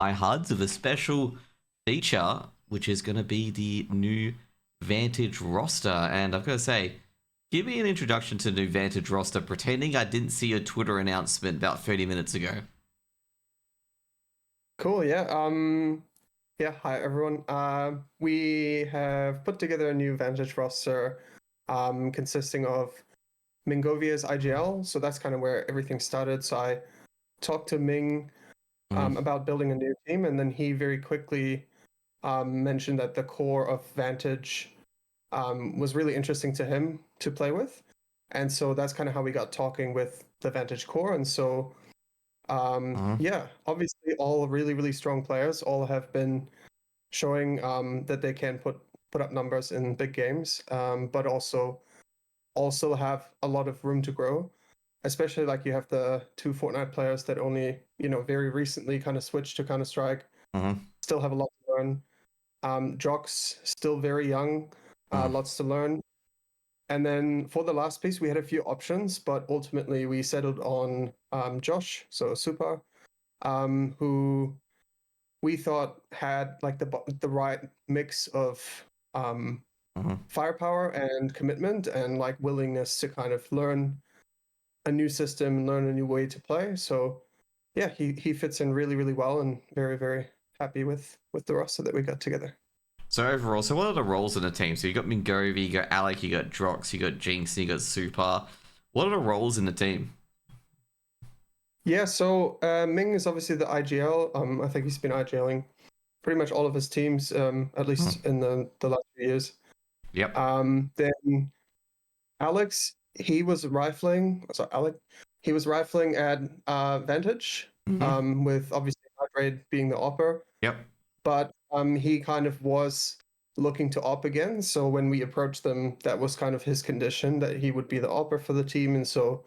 HudzM with a special feature, which is going to be the new Vantage roster. And I've got to say, give me an introduction to the new Vantage roster, pretending I didn't see a Twitter announcement about 30 minutes ago. Cool, yeah. Yeah, hi everyone. We have put together a new Vantage roster consisting of Mingovi as IGL, so that's kind of where everything started. So I talked to Ming about building a new team, and then he very quickly mentioned that the core of Vantage was really interesting to him to play with. And so that's kind of how we got talking with the Vantage core. And so yeah, obviously all really, really strong players, all have been showing that they can put up numbers in big games, but also have a lot of room to grow. Especially like you have the two Fortnite players that only, very recently kind of switched to Counter-Strike, still have a lot to learn. Drox, still very young, lots to learn. And then for the last piece, we had a few options, but ultimately we settled on Josh, so Supar, who we thought had like the right mix of firepower and commitment and like willingness to kind of learn a new system and learn a new way to play. So yeah, he fits in really, really well, and very, very happy with the roster that we got together. So overall, what are the roles in the team? So you got Mingovi, you got Alecc, you got Drox, you got Jynx, you got Supar. What are the roles in the team? Yeah, so Ming is obviously the IGL. I think he's been IGLing pretty much all of his teams, at least in the last few years. Yep. Then Alex, he was rifling. So Alecc, he was rifling at Vantage, with obviously Hydrate being the Awper. Yep. But he kind of was looking to op again. So when we approached them, that was kind of his condition that he would be the opper for the team. And so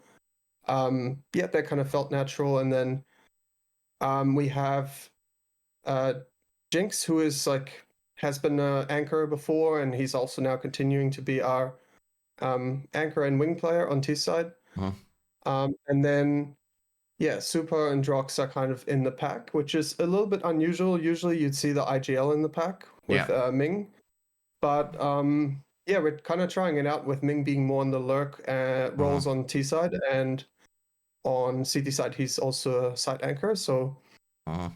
yeah, that kind of felt natural. And then we have Jynx, who is like has been an anchor before, and he's also now continuing to be our anchor and wing player on T side. And then yeah, Supar and Drox are kind of in the pack, which is a little bit unusual. Usually you'd see the IGL in the pack with Ming. But yeah, we're kind of trying it out with Ming being more on the lurk roles on T side, and on CT side, he's also a side anchor. So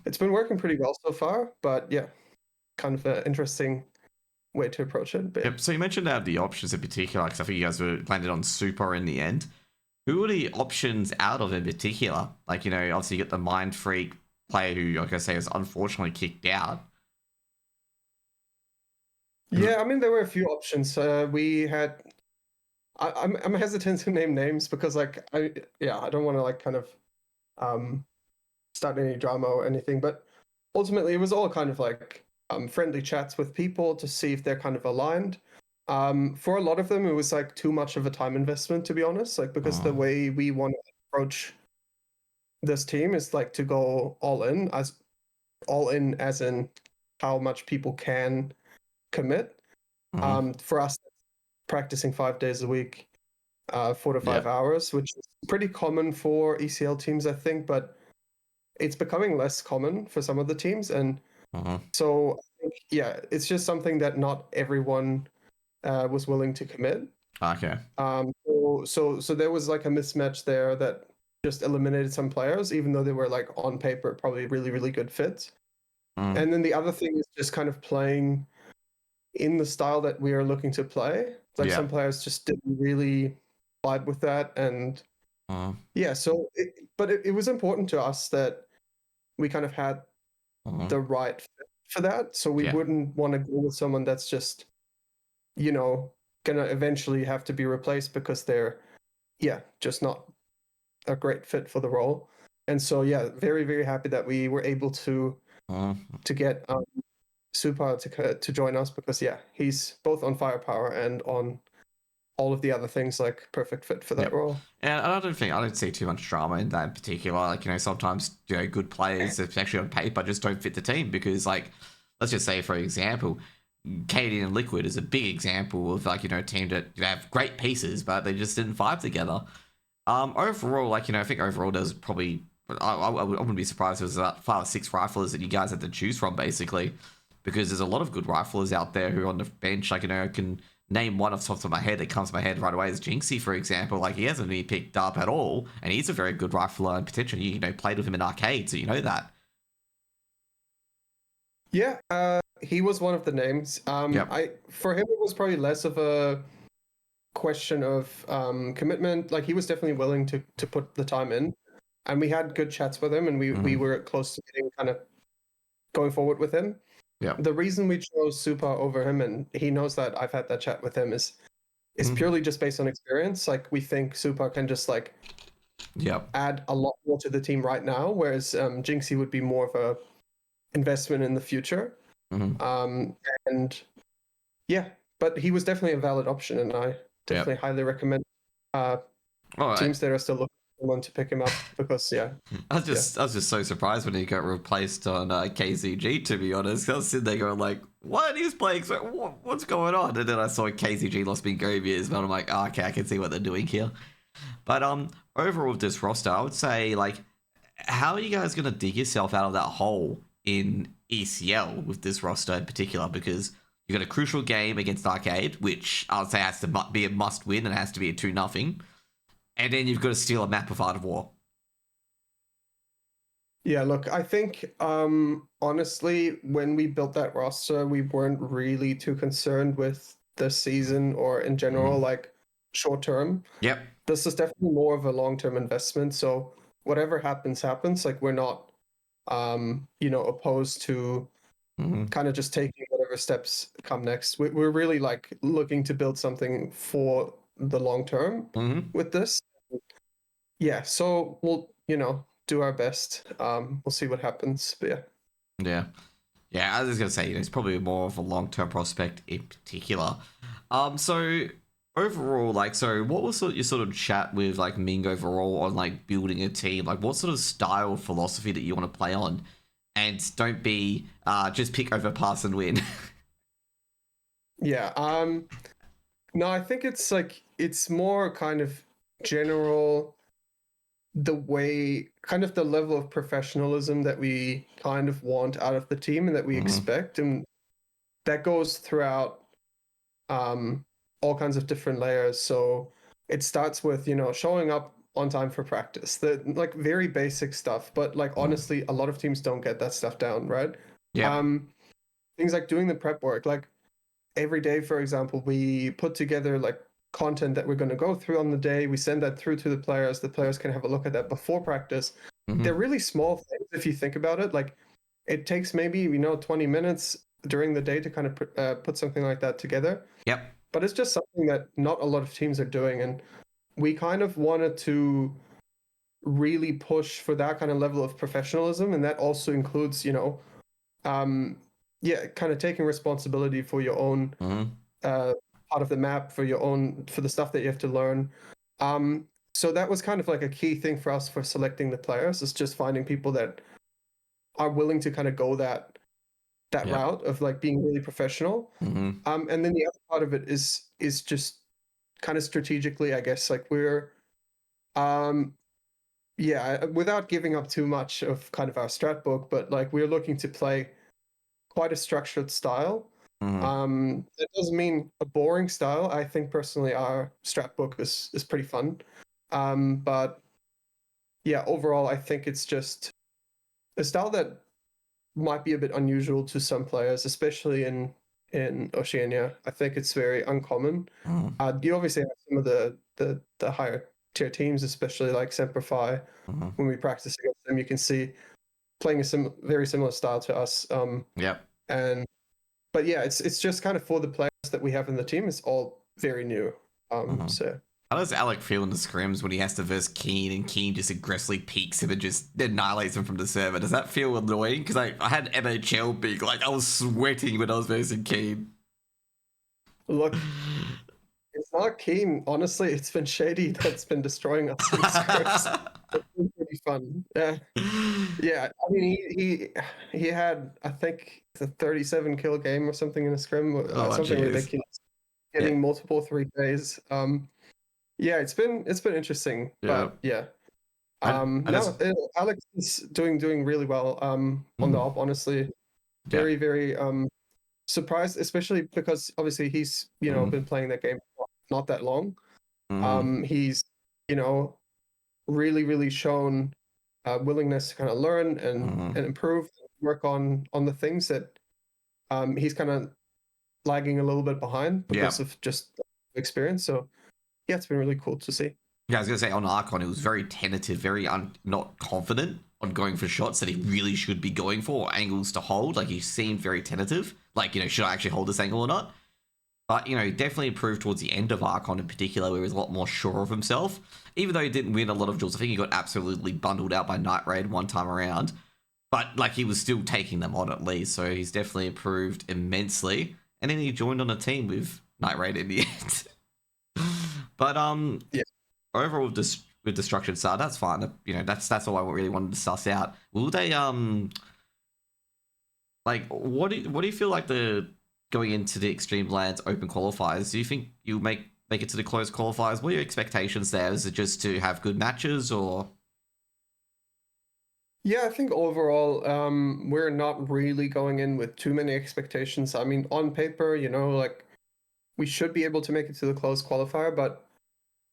it's been working pretty well so far. But yeah, kind of an interesting way to approach it. But, Yep. So you mentioned the options in particular, because I think you guys were landed on Supar in the end. Who are the options out of in particular? Like, obviously you got the Mind Freak player who, like I say, was unfortunately kicked out. yeah, I mean, there were a few options. We had. I'm hesitant to name names because like I don't want to like kind of start any drama or anything, but ultimately it was all kind of like friendly chats with people to see if they're kind of aligned. For a lot of them, it was like too much of a time investment, to be honest, like because the way we want to approach this team is like to go all in as in how much people can commit. For us, practicing 5 days a week, 4 to 5 hours, which is pretty common for ECL teams, I think, but it's becoming less common for some of the teams. And so, I think, yeah, it's just something that not everyone was willing to commit. Okay. So there was like a mismatch there that just eliminated some players, even though they were like on paper probably really, really good fits. And then the other thing is just kind of playing in the style that we are looking to play. Like some players just didn't really vibe with that, and yeah. So, but it was important to us that we kind of had the right fit for that. So we wouldn't want to go with someone that's just, gonna eventually have to be replaced because they're, just not a great fit for the role. And so, yeah, very, very happy that we were able to get Supar to join us because, yeah, he's both on firepower and on all of the other things, like perfect fit for that role. And I don't see too much drama in that in particular. Like, sometimes, good players, especially on paper, just don't fit the team because, like, let's just say, for example, Katie and Liquid is a big example of, like, a team that have great pieces, but they just didn't vibe together. Overall, like, I think overall there's probably I wouldn't be surprised if it was about 5 or 6 riflers that you guys had to choose from, basically, because there's a lot of good riflers out there who are on the bench. Like, I can name one off the top of my head that comes to my head right away is Jynxy, for example. Like, he hasn't been picked up at all, and he's a very good rifler, and potentially, played with him in arcade, so you know that. Yeah, he was one of the names. Yep. For him it was probably less of a question of commitment. Like he was definitely willing to put the time in, and we had good chats with him, and we were close to getting kind of going forward with him. Yeah. The reason we chose Supar over him, and he knows that I've had that chat with him, is purely just based on experience. Like we think Supar can just like add a lot more to the team right now, whereas Jynxy would be more of a investment in the future. And yeah, but he was definitely a valid option, and I definitely highly recommend teams that are still looking for someone to pick him up, because I was just so surprised when he got replaced on KZG, to be honest. I was sitting there going like, what? He was playing, so what's going on? And then I saw KZG lost Mingovi as well. I'm like, oh, okay, I can see what they're doing here. But overall with this roster, I would say, like, how are you guys going to dig yourself out of that hole in ECL with this roster in particular? Because you've got a crucial game against Arcade, which I would say has to be a must win and has to be a 2-0. And then you've got to steal a map of Art of War. Yeah, look, I think honestly, when we built that roster, we weren't really too concerned with the season or in general, like short term. Yep. This is definitely more of a long-term investment. So whatever happens. Like we're not opposed to kind of just taking whatever steps come next. We're really like looking to build something for the long term with this. Yeah, so we'll do our best. We'll see what happens. But yeah, I was just gonna say, it's probably more of a long-term prospect in particular. So overall, like, so what was your sort of chat with like Ming overall on like building a team? Like, what sort of style of philosophy that you want to play on? And don't be just pick over pass and win. Yeah. No, I think it's more kind of general, the way, kind of the level of professionalism that we kind of want out of the team and that we expect, and that goes throughout all kinds of different layers. So it starts with showing up on time for practice, the like very basic stuff, but like honestly a lot of teams don't get that stuff down, right? Things like doing the prep work, like every day, for example, we put together like content that we're going to go through on the day. We send that through to the players can have a look at that before practice. They're really small things if you think about it. Like it takes maybe 20 minutes during the day to kind of put something like that together. But it's just something that not a lot of teams are doing, and we kind of wanted to really push for that kind of level of professionalism, and that also includes kind of taking responsibility for your own part of the map, for the stuff that you have to learn. So that was kind of like a key thing for us for selecting the players, is just finding people that are willing to kind of go that route of like being really professional. And then the other part of it is just kind of strategically, I guess, like we're without giving up too much of kind of our strat book, but like we're looking to play quite a structured style. That doesn't mean a boring style. I think personally our strat book is pretty fun. But yeah, overall I think it's just a style that might be a bit unusual to some players, especially in Oceania. I think it's very uncommon. You obviously have some of the higher tier teams, especially like Semperfi. When we practice against them, you can see playing a very similar style to us. But yeah, it's just kind of for the players that we have in the team, it's all very new. So how does Alecc feel in the scrims when he has to verse Keen and Keen just aggressively peeks him and just annihilates him from the server? Does that feel annoying? Because I had MHL big, like I was sweating when I was versing Keen. Look, it's not Keen. Honestly, it's been Shady that's been destroying us in scrims. It's been pretty fun. Yeah. I mean, he had, I think, the 37 kill game or something in a scrim, something ridiculous. Getting multiple 3Ks. Yeah, it's been interesting, but yeah. Alecc is doing really well on the op, honestly. Very, very surprised, especially because obviously he's been playing that game for not that long. He's really, really shown willingness to kind of learn and improve, work on the things that he's kind of lagging a little bit behind because of just experience. So yeah, it's been really cool to see. Yeah, I was going to say on Archon, it was very tentative, very not confident on going for shots that he really should be going for, or angles to hold. Like, he seemed very tentative. Like, should I actually hold this angle or not? But, definitely improved towards the end of Archon in particular, where he was a lot more sure of himself. Even though he didn't win a lot of duels, I think he got absolutely bundled out by Night Raid one time around. But, like, he was still taking them on at least, so he's definitely improved immensely. And then he joined on a team with Night Raid in the end. But, yeah. Overall, with Destruction Star, that's fine. That's all I really wanted to suss out. Will they like what do you feel like the going into the Extremesland open qualifiers? Do you think you'll make it to the closed qualifiers? What are your expectations there? Is it just to have good matches or? Yeah, I think overall, we're not really going in with too many expectations. I mean, on paper, like we should be able to make it to the closed qualifier, but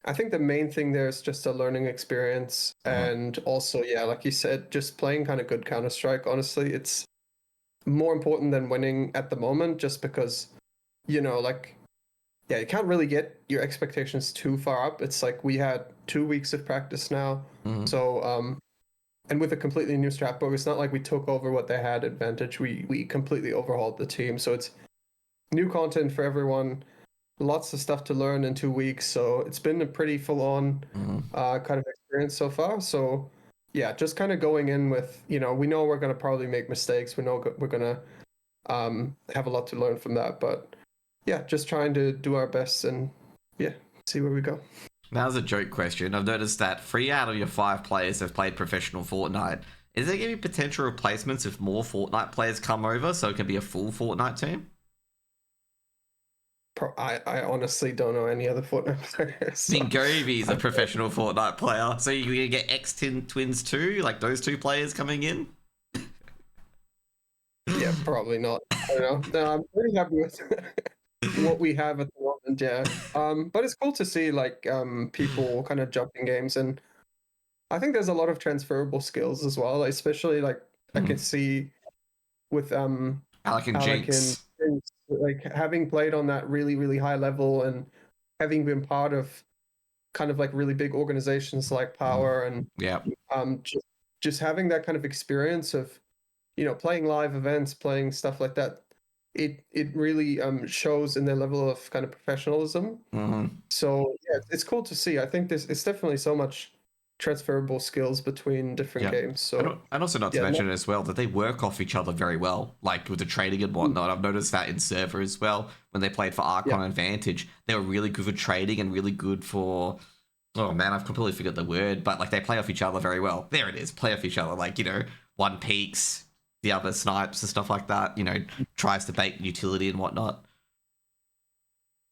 I think the main thing there is just a learning experience. And also, yeah, like you said, just playing kind of good Counter-Strike. Honestly, it's more important than winning at the moment, just because, like, yeah, you can't really get your expectations too far up. It's like we had 2 weeks of practice now. So, and with a completely new strat book, it's not like we took over what they had at Vantage. We completely overhauled the team. So it's new content for everyone. Lots of stuff to learn in 2 weeks, so it's been a pretty full-on kind of experience so far. So yeah, just kind of going in with, we know we're going to probably make mistakes. We know we're going to have a lot to learn from that. But yeah, just trying to do our best and yeah, see where we go. Now, as a joke question, I've noticed that 3 out of your 5 players have played professional Fortnite. Is there going to be potential replacements if more Fortnite players come over so it can be a full Fortnite team? I honestly don't know any other Fortnite players. So Mingovi is a professional Fortnite player, so you're gonna get Twins too, like those 2 players coming in. Yeah, probably not. I don't know. No, I'm pretty happy with what we have at the moment. Yeah, but it's cool to see like people kind of jumping games, and I think there's a lot of transferable skills as well. Especially like I can see with Alecc and Jynx. Like having played on that really, really high level and having been part of kind of like really big organizations like Power and just having that kind of experience of playing live events, playing stuff like that, it really shows in their level of kind of professionalism. So yeah, it's cool to see. I think it's definitely so much transferable skills between different games. So and also not to mention as well that they work off each other very well, like with the trading and whatnot. I've noticed that in server as well when they played for Archon and Vantage, they were really good for trading and really good for. Oh man, I've completely forgot the word, but like they play off each other very well. There it is, play off each other. Like one peeks, the other snipes and stuff like that. Tries to bait utility and whatnot.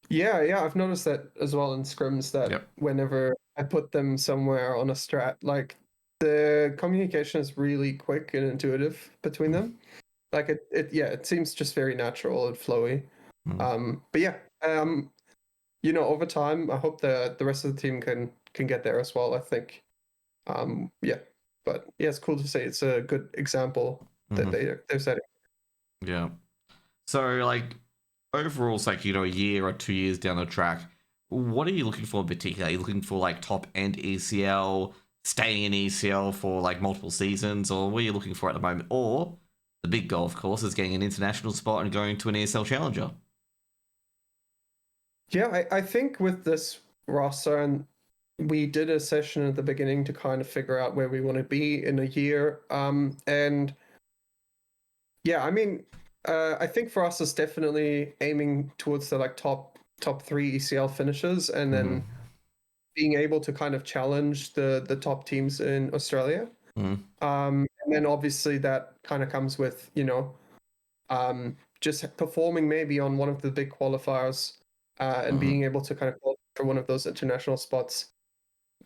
Yeah, I've noticed that as well in scrims that whenever I put them somewhere on a strat, like the communication is really quick and intuitive between them. Like it seems just very natural and flowy. But yeah, over time, I hope the rest of the team can get there as well. I think, yeah, but yeah, it's cool to say it's a good example that they're setting. Yeah. So like. Overall, it's like, a year or 2 years down the track, what are you looking for in particular? Are you looking for like top end ECL, staying in ECL for like multiple seasons, or what are you looking for at the moment? Or the big goal, of course, is getting an international spot and going to an ESL challenger. Yeah, I think with this roster, and we did a session at the beginning to kind of figure out where we want to be in a year. And yeah, I mean, I think for us, it's definitely aiming towards the like top 3 ECL finishes, and then being able to kind of challenge the top teams in Australia. And then obviously that kind of comes with just performing maybe on one of the big qualifiers and being able to kind of qualify for one of those international spots.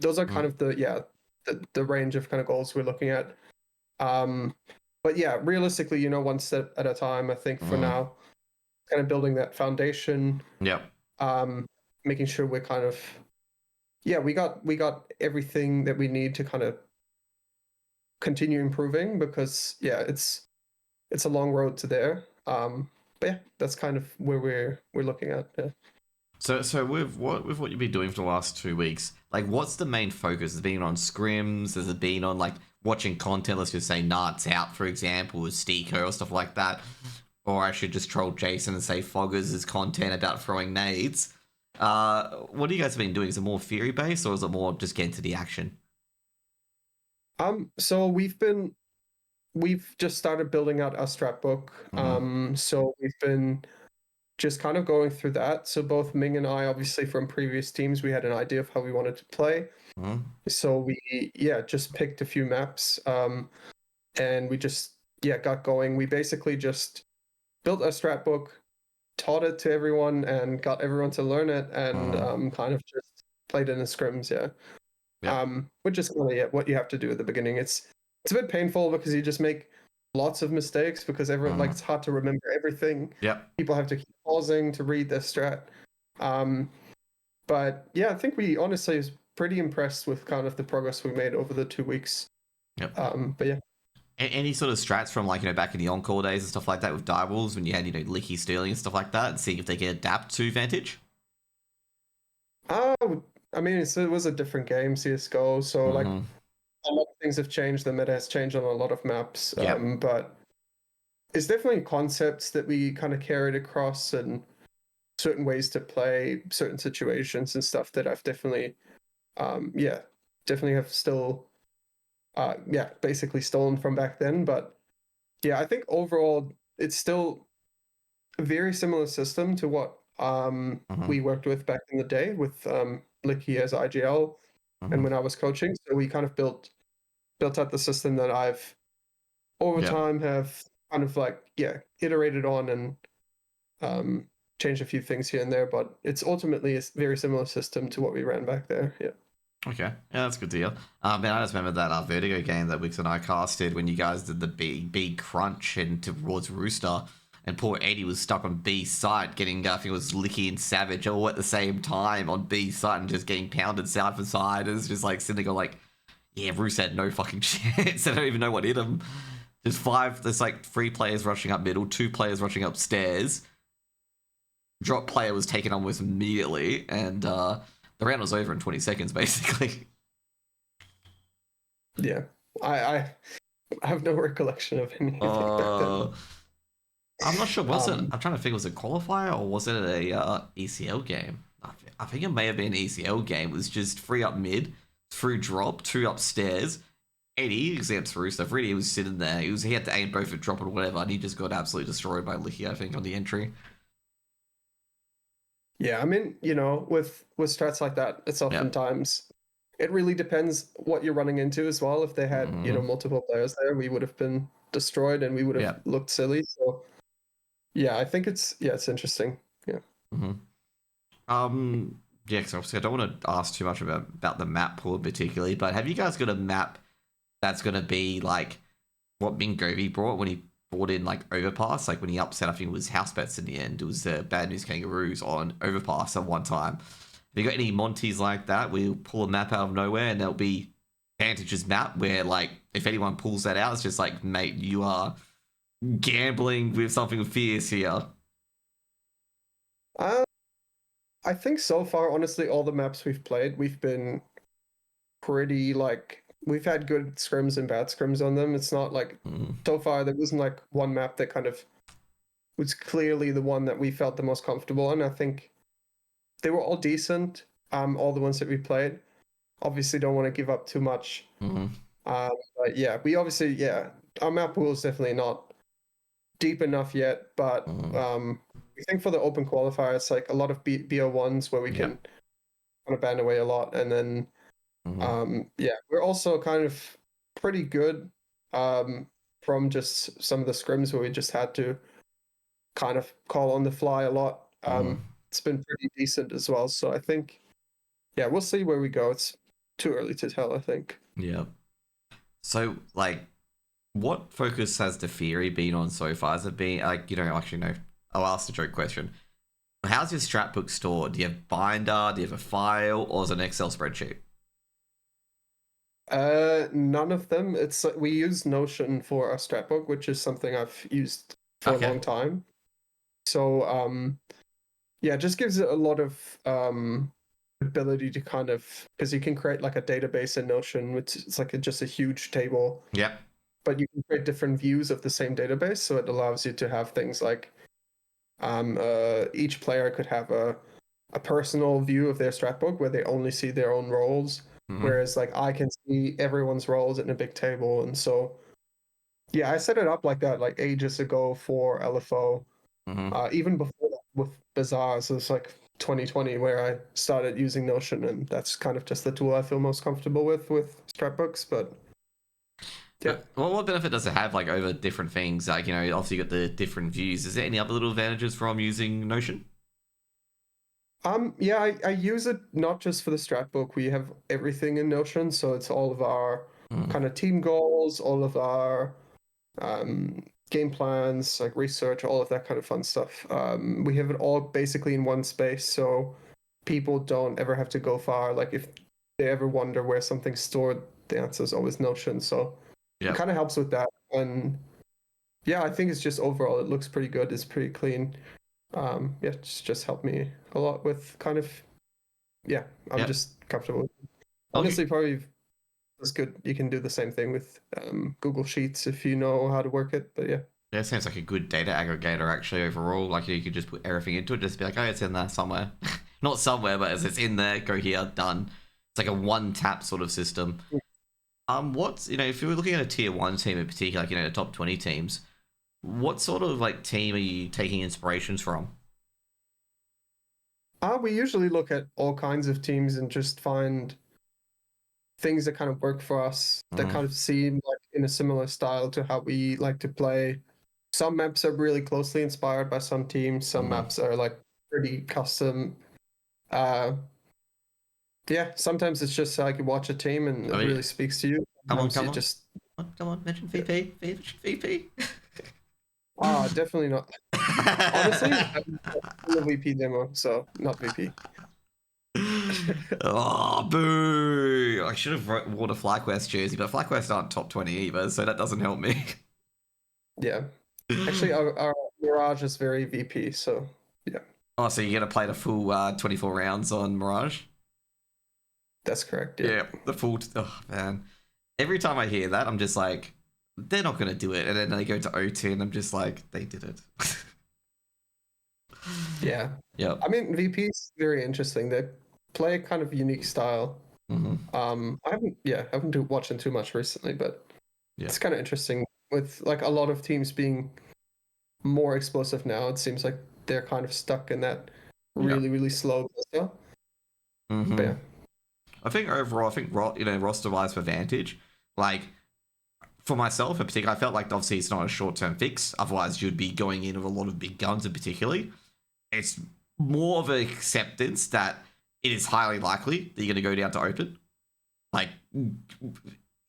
Those are kind of the the range of kind of goals we're looking at. But yeah, realistically, one step at a time. I think for now, kind of building that foundation. Yep. Making sure we're kind of we got everything that we need to kind of continue improving, because it's a long road to there. But yeah, that's kind of where we're looking at. Yeah. So with what you've been doing for the last 2 weeks, like what's the main focus? Has it been on scrims? Has it been on like watching content? Let's just say Nart's out, for example, with Steeko or stuff like that. Or I should just troll Jason and say Foggers' content about throwing nades. What have you guys been doing? Is it more theory based, or is it more just getting to the action? So we've just started building out our strat book. So we've been just kind of going through that. So both Ming and I, obviously from previous teams, we had an idea of how we wanted to play. So we just picked a few maps, and we just got going. We basically just built a strat book, taught it to everyone, and got everyone to learn it, and kind of just played in the scrims. Which is kind of what you have to do at the beginning. It's a bit painful because you just make lots of mistakes, because everyone like it's hard to remember everything. People have to keep pausing to read their strat. But yeah, I think we honestly is pretty impressed with kind of the progress we made over the 2 weeks. But yeah. Any sort of strats from like back in the Encore days and stuff like that with direwolves when you had Licky Sterling and stuff like that, and seeing if they can adapt to Vantage? I mean, it was a different game, CS:GO, so like a lot of things have changed. The meta has changed on a lot of maps, but it's definitely concepts that we kind of carried across, and certain ways to play certain situations and stuff that I've definitely, definitely have still, basically stolen from back then. But yeah, I think overall it's still a very similar system to what we worked with back in the day with Licky as IGL, and when I was coaching. So we kind of built out the system that I've over time have kind of like iterated on, and changed a few things here and there, but it's ultimately a very similar system to what we ran back there. Okay, yeah, that's a good deal. Man, I just remember that Vertigo game that Wix and I casted when you guys did the big crunch and towards Rooster, and poor Eddie was stuck on B site getting, I think it was Licky and Savage all at the same time on B site and just getting pounded side for side. It's just like sitting there like, yeah, Rooster had no fucking chance. I don't even know what hit him. There's like 3 players rushing up middle, 2 players rushing upstairs. Drop player was taken on with immediately, and the round was over in 20 seconds, basically. Yeah, I have no recollection of anything back then. I'm not sure. I'm trying to think. Was it Qualifier or was it a ECL game? I think it may have been an ECL game. It was just 3 up mid, through drop, 2 upstairs. Eddie, except for stuff, really, he was sitting there. He had to aim both at drop or whatever, and he just got absolutely destroyed by Licky, I think, on the entry. Yeah, I mean, with strats like that, it's oftentimes it really depends what you're running into as well. If they had multiple players there, we would have been destroyed and we would have looked silly. So yeah, I think it's interesting. Yeah. Because obviously I don't want to ask too much about the map pool particularly, but have you guys got a map that's going to be like what Mingovi brought when he brought in like Overpass, like when he upset, I think it was House Bets in the end. It was Bad News Kangaroos on Overpass at one time. Have you got any Monties like that? We'll pull a map out of nowhere and there'll be Vantage's map where, like, if anyone pulls that out, it's just like, mate, you are gambling with something fierce here. I think so far, honestly, all the maps we've played, we've been pretty like we've had good scrims and bad scrims on them. It's not like so far there wasn't like one map that kind of was clearly the one that we felt the most comfortable on. I think they were all decent. All the ones that we played. Obviously, don't want to give up too much. But yeah, we obviously our map pool is definitely not deep enough yet. But we think for the open qualifiers, like a lot of BO1s where we can kind of band away a lot, and then we're also kind of pretty good from just some of the scrims where we just had to kind of call on the fly a lot. It's been pretty decent as well. So I think, we'll see where we go. too early to tell, I think. Yeah. So, like, what focus has the theory been on so far? Has it been, like, actually, no. I'll ask the joke question. How's your strat book stored? Do you have binder? Do you have a file? Or is it an Excel spreadsheet? None of them. It's we use Notion for our strat book, which is something I've used for a Okay. long time. So yeah, it just gives it a lot of ability to kind of, because you can create like a database in Notion, which it's like just a huge table, Yep. but you can create different views of the same database. So it allows you to have things like each player could have a personal view of their strat book where they only see their own roles, Mm-hmm. whereas like I can see everyone's roles in a big table. And so yeah, I set it up like that like ages ago for LFO. Mm-hmm. Even before that with Bazaars, it was like 2020 where I started using Notion, and that's kind of just the tool I feel most comfortable with scrapbooks. But yeah, But what benefit does it have, like, over different things? Like, obviously you got the different views. Is there any other little advantages from using Notion? yeah, I use it not just for the strat book. We have everything in Notion, so it's all of our Mm. kind of team goals, all of our game plans, like research, all of that kind of fun stuff. We have it all basically in one space, so people don't ever have to go far. Like if they ever wonder where something's stored, the answer is always Notion. So it Yep. kind of helps with that. And yeah, I think it's just overall it looks pretty good. It's pretty clean. Yeah, it's just helped me a lot with kind of yeah. I'm Yep. just comfortable. Okay. Honestly, probably it's good. You can do the same thing with Google Sheets if you know how to work it. But yeah. Yeah, it sounds like a good data aggregator actually overall. Like you could just put everything into it, just be like, oh, it's in there somewhere. Not somewhere, but it's in there, go here, done. It's like a one tap sort of system. What's if you were looking at a tier one team in particular, like the top 20 teams, what sort of like team are you taking inspirations from? We usually look at all kinds of teams and just find things that kind of work for us that Mm-hmm. kind of seem like in a similar style to how we like to play. Some maps are really closely inspired by some teams. Some Mm-hmm. maps are like pretty custom. Uh, yeah, sometimes it's just like you watch a team and I it mean, really speaks to you. come on, Sometimes come you on. just Come on, mention yeah. VP. Mention VP. Definitely not. Honestly, I'm a VP demo, so not VP. Oh, boo! I should have worn a FlyQuest jersey, but FlyQuest aren't top 20 either, so that doesn't help me. Yeah, actually, our Mirage is very VP, so yeah, Oh, so you're going to play the full 24 rounds on Mirage? that's correct. Yeah. Yeah, the full. Oh, man. Every time I hear that, I'm just like, they're not going to do it. And then they go to OT, and I'm just like, they did it. Yeah. Yep. I mean, VP is very interesting. They play a kind of unique style. Mm-hmm. I haven't been watching too much recently, but Yeah. it's kind of interesting with like a lot of teams being more explosive now. It seems like they're kind of stuck in that Yeah. really, really slow style. But Mm-hmm. yeah, I think overall, roster wise for Vantage, like, for myself in particular, I felt like obviously it's not a short term fix. Otherwise, you'd be going in with a lot of big guns, in particularly. It's more of an acceptance that it is highly likely that you're going to go down to open. Like,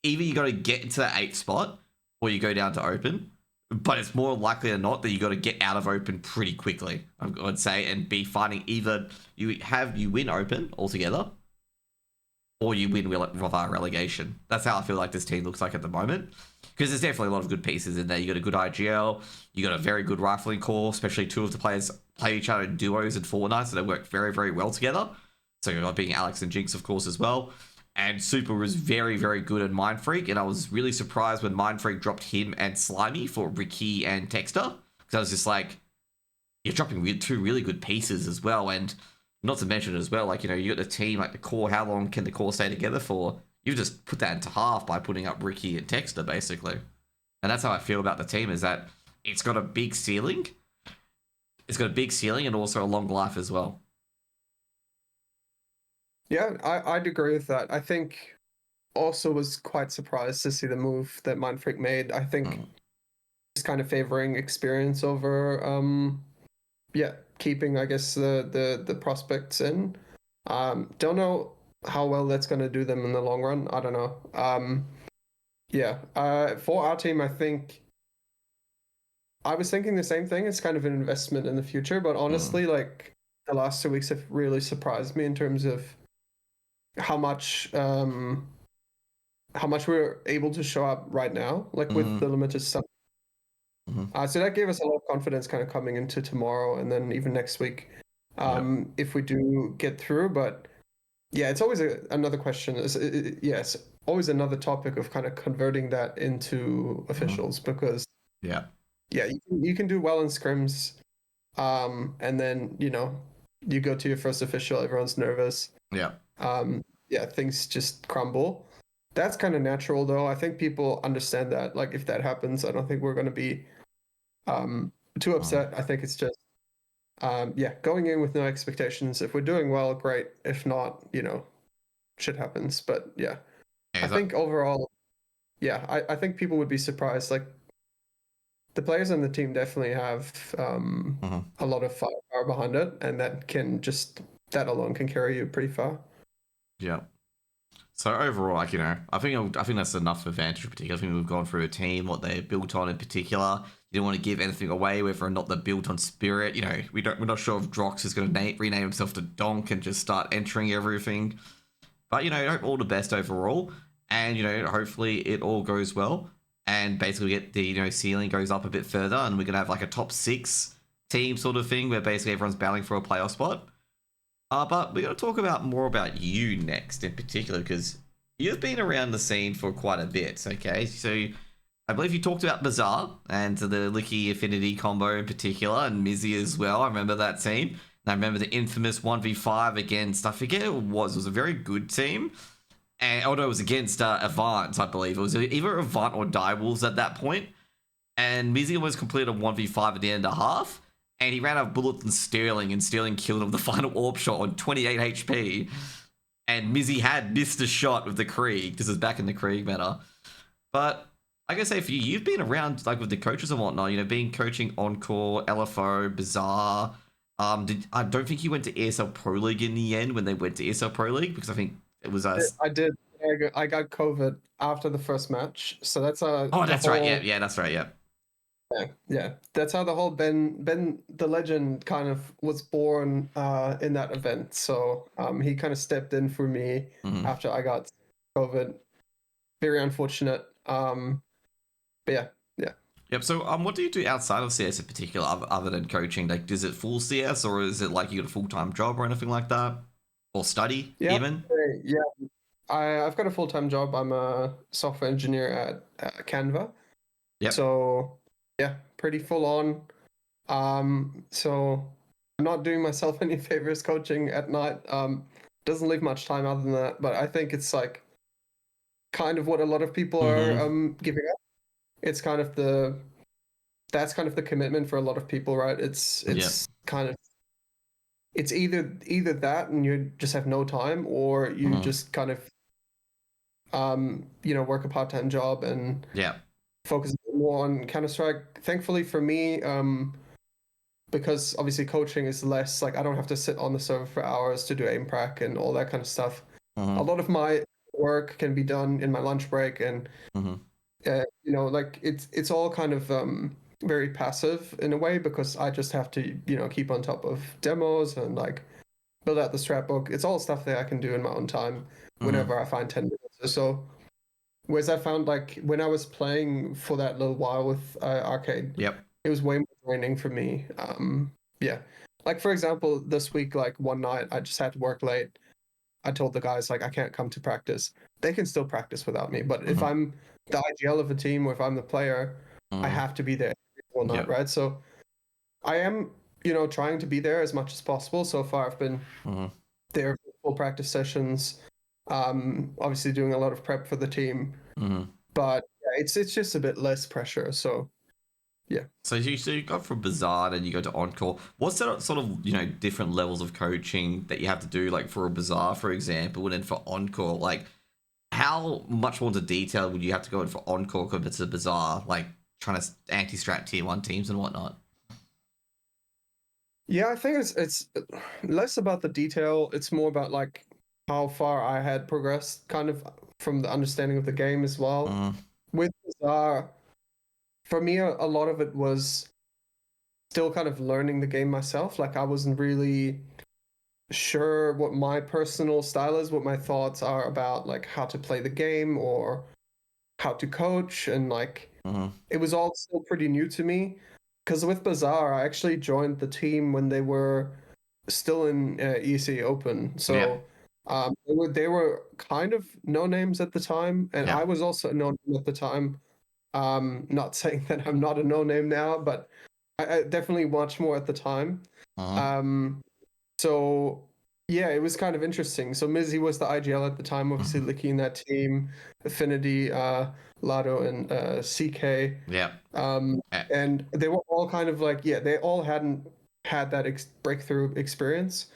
either you got to get into that 8th spot or you go down to open. But it's more likely than not that you got to get out of open pretty quickly, I would say, and be finding either you win open altogether or you win via relegation. That's how I feel like this team looks like at the moment. Because there's definitely a lot of good pieces in there. You got a good IGL, you got a very good rifling core, especially two of the players play each other in duos and Fortnite, so they work very, very well together. So you've got being Alecc and Jynx, of course, as well. And Supar was very, very good at Mind Freak, and I was really surprised when Mind Freak dropped him and Slimy for Ricky and Texter. Because I was just like, you're dropping two really good pieces as well, and not to mention as well, like you got the team, like the core. How long can the core stay together for? You just put that into half by putting up Ricky and Texter, basically. And that's how I feel about the team. Is that it's got a big ceiling. It's got a big ceiling and also a long life as well. yeah, I'd agree with that. I think also was quite surprised to see the move that Mindfreak made. I think Mm. it's kind of favoring experience over yeah, keeping I guess the prospects in. Don't know how well that's going to do them in the long run, I don't know. Yeah. For our team, I think I was thinking the same thing. It's kind of an investment in the future, but honestly, like the last 2 weeks have really surprised me in terms of how much we're able to show up right now, like with the limited stuff. So that gave us a lot of confidence kind of coming into tomorrow and then even next week, if we do get through. But yeah, it's always another question. Yes, always another topic of kind of converting that into officials because Yeah. you can do well in scrims, and then you go to your first official, everyone's nervous. Yeah. Things just crumble. That's kind of natural, though. I think people understand that. Like, if that happens, I don't think we're going to be too upset. I think it's just, going in with no expectations. If we're doing well, great. If not, shit happens. But yeah, I think overall, I think people would be surprised. Like, the players on the team definitely have a lot of firepower behind it, and that alone can carry you pretty far. Yeah. So overall, like, I think that's enough for Vantage in particular. I think we've gone through a team, what they're built on in particular. You don't want to give anything away, whether or not they're built on spirit. We're not sure if Drox is going to rename himself to Donk and just start entering everything. But hope all the best overall, and hopefully it all goes well, and basically get the ceiling goes up a bit further, and we're gonna have like a top 6 team sort of thing where basically everyone's battling for a playoff spot. But we're going to talk about more about you next in particular, because you've been around the scene for quite a bit, okay? So I believe you talked about Bazaar and the Licky Affinity combo in particular, and Mizzy as well. I remember that team. And I remember the infamous 1v5 against, I forget who it was a very good team. And although it was against Avant, I believe. It was either Avant or Direwolves at that point. And Mizzy almost completed a 1v5 at the end of half. And he ran out of bullets and Sterling killed him the final AWP shot on 28 HP. And Mizzy had missed a shot with the Krieg. This is back in the Krieg meta. But I gotta say, for you, you've been around like with the coaches and whatnot, being coaching Encore, LFO, Bazaar. I don't think you went to ESL Pro League in the end when they went to ESL Pro League, because I think it was us. I did. I got COVID after the first match, so that's that's right. Yeah, that's right. Yeah. Yeah. That's how the whole Ben the legend kind of was born in that event. So he kind of stepped in for me after I got COVID. Very unfortunate. But yeah. Yep. So, what do you do outside of CS in particular, other than coaching? Like, is it full CS, or is it like you got a full-time job or anything like that, or study even? Yeah. I've got a full-time job. I'm a software engineer at Canva. Yep. So yeah, pretty full on. So I'm not doing myself any favors coaching at night. Doesn't leave much time other than that, but I think it's like kind of what a lot of people are giving up. It's kind of that's kind of the commitment for a lot of people, right? It's kind of it's either that and you just have no time, or you just kind of work a part-time job and focus more on Counter-Strike. Thankfully for me, because obviously coaching is less like I don't have to sit on the server for hours to do aim prac and all that kind of stuff. A lot of my work can be done in my lunch break, and like it's all kind of very passive in a way, because I just have to keep on top of demos and like build out the strat book. It's all stuff that I can do in my own time whenever I find 10 minutes or so. Whereas I found like when I was playing for that little while with Arcade, it was way more draining for me. Like for example, this week, like one night, I just had to work late. I told the guys like I can't come to practice. They can still practice without me, but if I'm the IGL of a team, or if I'm the player, I have to be there all night, right? So I am, trying to be there as much as possible. So far, I've been there for full practice sessions. Obviously doing a lot of prep for the team, but yeah, it's just a bit less pressure. So yeah. So you go from Bazaar and you go to Encore. What's that sort of different levels of coaching that you have to do, like for a Bazaar, for example, and then for Encore? Like, how much more into detail would you have to go in for Encore compared to Bazaar, like trying to anti-strat tier 1 teams and whatnot? Yeah, I think it's less about the detail. It's more about like how far I had progressed, kind of from the understanding of the game as well. With Bazaar, for me, a lot of it was still kind of learning the game myself. Like I wasn't really sure what my personal style is, what my thoughts are about like how to play the game or how to coach, and like it was all still pretty new to me. Because with Bazaar, I actually joined the team when they were still in EC Open, so they were kind of no names at the time, and I was also a no name at the time. Not saying that I'm not a no name now, but I definitely watched more at the time. So yeah, it was kind of interesting. So Mizzy was the IGL at the time, obviously Licky in that team, Affinity, Lado, and CK. Yeah. And they were all kind of like, yeah, they all hadn't had that breakthrough experience.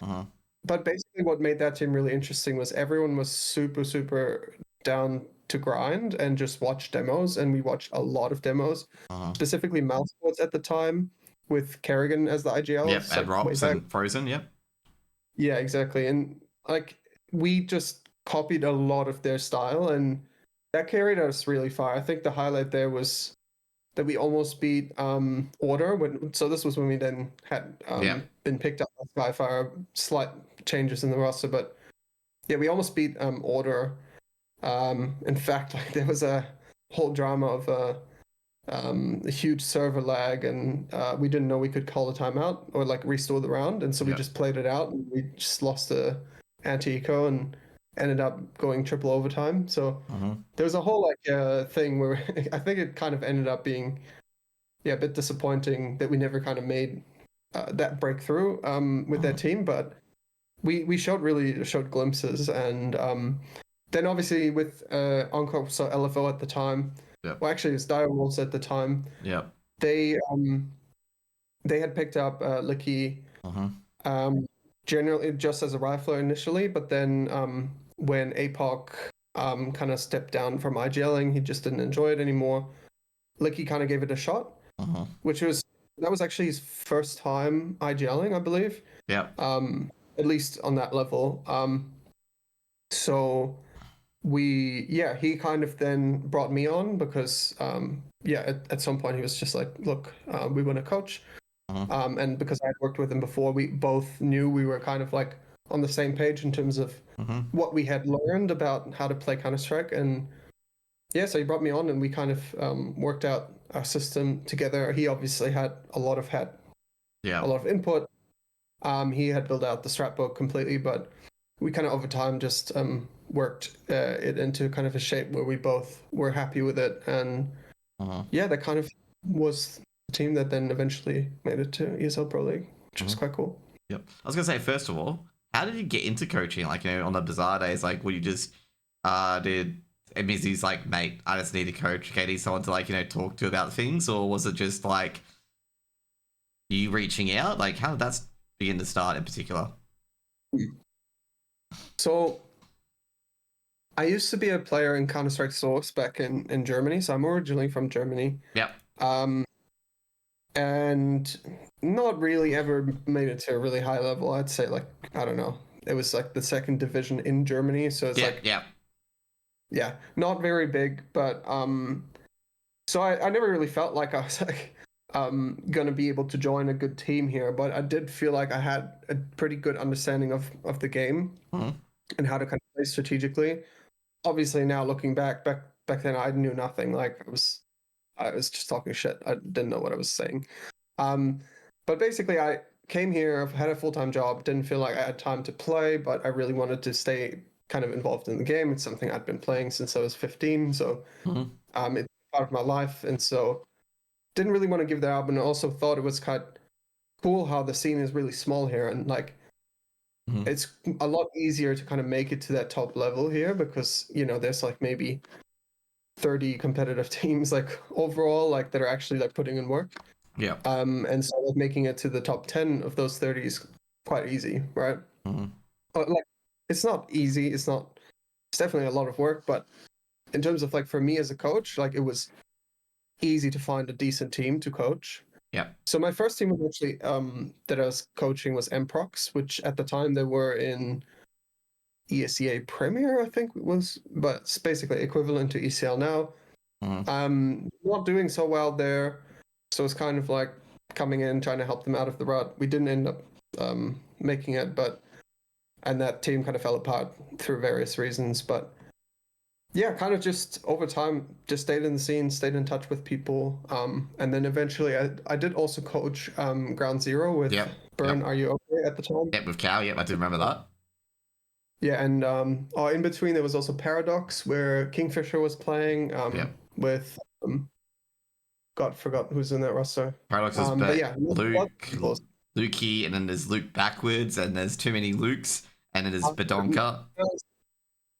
But basically, what made that team really interesting was everyone was super, super down to grind and just watch demos. And we watched a lot of demos, specifically mouse sports at the time with Kerrigan as the IGL. Yep, and like way Rops back. and Frozen, yep. Yeah, exactly. And like we just copied a lot of their style, and that carried us really far. I think the highlight there was that we almost beat Order so this was when we then had been picked up by Skyfire, slight changes in the roster, but yeah, we almost beat Order. In fact, like there was a whole drama of a huge server lag, and we didn't know we could call the timeout or like restore the round, and so we just played it out, and we just lost the anti-eco and ended up going triple overtime. So there was a whole like thing where I think it kind of ended up being a bit disappointing that we never kind of made that breakthrough with that team, but we showed glimpses, and then obviously with Encore, so LFO at the time. Well, actually, it's Dire Wolves at the time. They had picked up Licky generally just as a rifler initially, but then when APOC kind of stepped down from IGLing, he just didn't enjoy it anymore. Licky kind of gave it a shot, which was actually his first time IGLing, I believe. At least on that level. So he kind of then brought me on because at some point he was just like, look, we want to coach. And because I had worked with him before, we both knew we were kind of like on the same page in terms of what we had learned about how to play Counter-Strike. And yeah, so he brought me on, and we kind of worked out our system together. He obviously had a lot of input. He had built out the strat book completely, but we kind of over time just worked it into kind of a shape where we both were happy with it. And that kind of was the team that then eventually made it to ESL Pro League, which was quite cool. Yep. I was going to say, first of all, how did you get into coaching? Like, on the Bazaar days, like, were you just, did Mizzy's like, mate, I just need a coach. Okay, need someone to, like, talk to about things? Or was it just, like, you reaching out? Like, how did that begin to start in particular? So, I used to be a player in Counter-Strike Source back in Germany. So I'm originally from Germany. Yep. And not really ever made it to a really high level. I'd say like, I don't know. It was like the second division in Germany. So it's not very big, but so I never really felt like I was like gonna be able to join a good team here, but I did feel like I had a pretty good understanding of the game and how to kind of play strategically. Obviously now looking back then I knew nothing. Like I was just talking shit. I didn't know what I was saying. But basically I came here, I've had a full-time job, didn't feel like I had time to play, but I really wanted to stay kind of involved in the game. It's something I'd been playing since I was 15, so it's part of my life, and so didn't really want to give that up, and also thought it was kind of cool how the scene is really small here, and like it's a lot easier to kind of make it to that top level here because there's like maybe 30 competitive teams like overall like that are actually like putting in work. And so like, making it to the top 10 of those 30 is quite easy, right? But like it's not easy, it's definitely a lot of work, but in terms of like for me as a coach, like it was easy to find a decent team to coach. So my first team was actually that I was coaching was Mprox, which at the time they were in ESEA Premier, I think it was, but it's basically equivalent to ECL now. Not doing so well there, so it's kind of like coming in, trying to help them out of the rut. We didn't end up making it, and that team kind of fell apart through various reasons. But yeah, kind of just over time, just stayed in the scene, stayed in touch with people, and then eventually I did also coach Ground Zero with Burn. Are you okay at the time? Yep, with Cal. Yep, I do remember that. Yeah, and in between there was also Paradox where Kingfisher was playing with God, forgot who's in that roster. Paradox is but yeah, Lukey, and then there's Luke backwards, and there's too many Lukes, and then there's Badonka.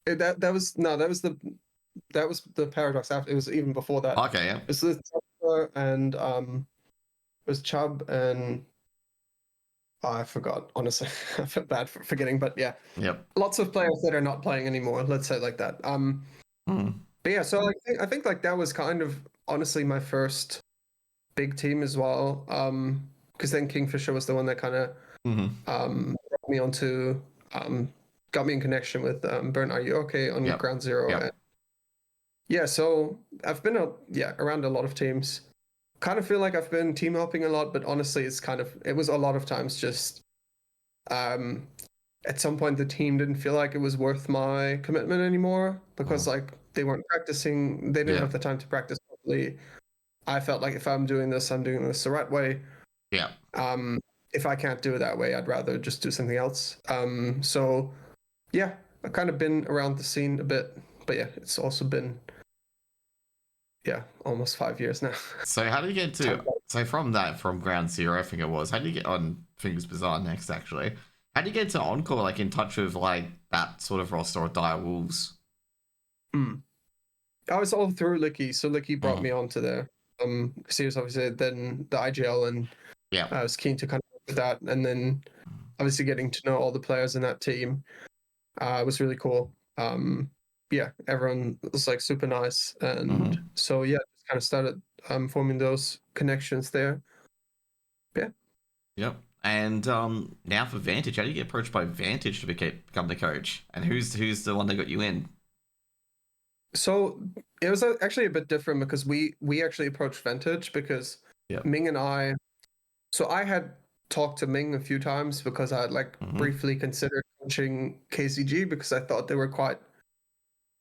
That was the Paradox after. It was even before that. Okay, yeah. It was and it was Chubb and I forgot, honestly. I feel bad for forgetting, but yeah. Yep. Lots of players that are not playing anymore, let's say it like that. But yeah, so I think like that was kind of honestly my first big team as well. Because then Kingfisher was the one that kind of brought me onto got me in connection with Burn Are You Okay on Ground Zero. Yep. And yeah, so I've been around a lot of teams. Kind of feel like I've been team helping a lot, but honestly it was a lot of times just at some point the team didn't feel like it was worth my commitment anymore because like they weren't practicing, they didn't have the time to practice properly. I felt like if I'm doing this the right way. Yeah. If I can't do it that way, I'd rather just do something else. So yeah, I've kind of been around the scene a bit, but yeah, it's also been almost 5 years now. So how did you get to from Ground Zero, I think it was, how did you get on Fingers Bizarre next actually? How did you get to Encore, like in touch with like that sort of roster or Dire Wolves? I was all through Licky, so Licky brought me onto there. Because he was obviously then the IGL, and I was keen to kind of work with that, and then obviously getting to know all the players in that team was really cool. Everyone was like super nice, and so just kind of started forming those connections there. Yeah. Yep. And now for Vantage, how do you get approached by Vantage to become the coach? And who's the one that got you in? So it was actually a bit different because we actually approached Vantage because Ming and I. So I had talked to Ming a few times because I had like briefly considered coaching KCG because I thought they were quite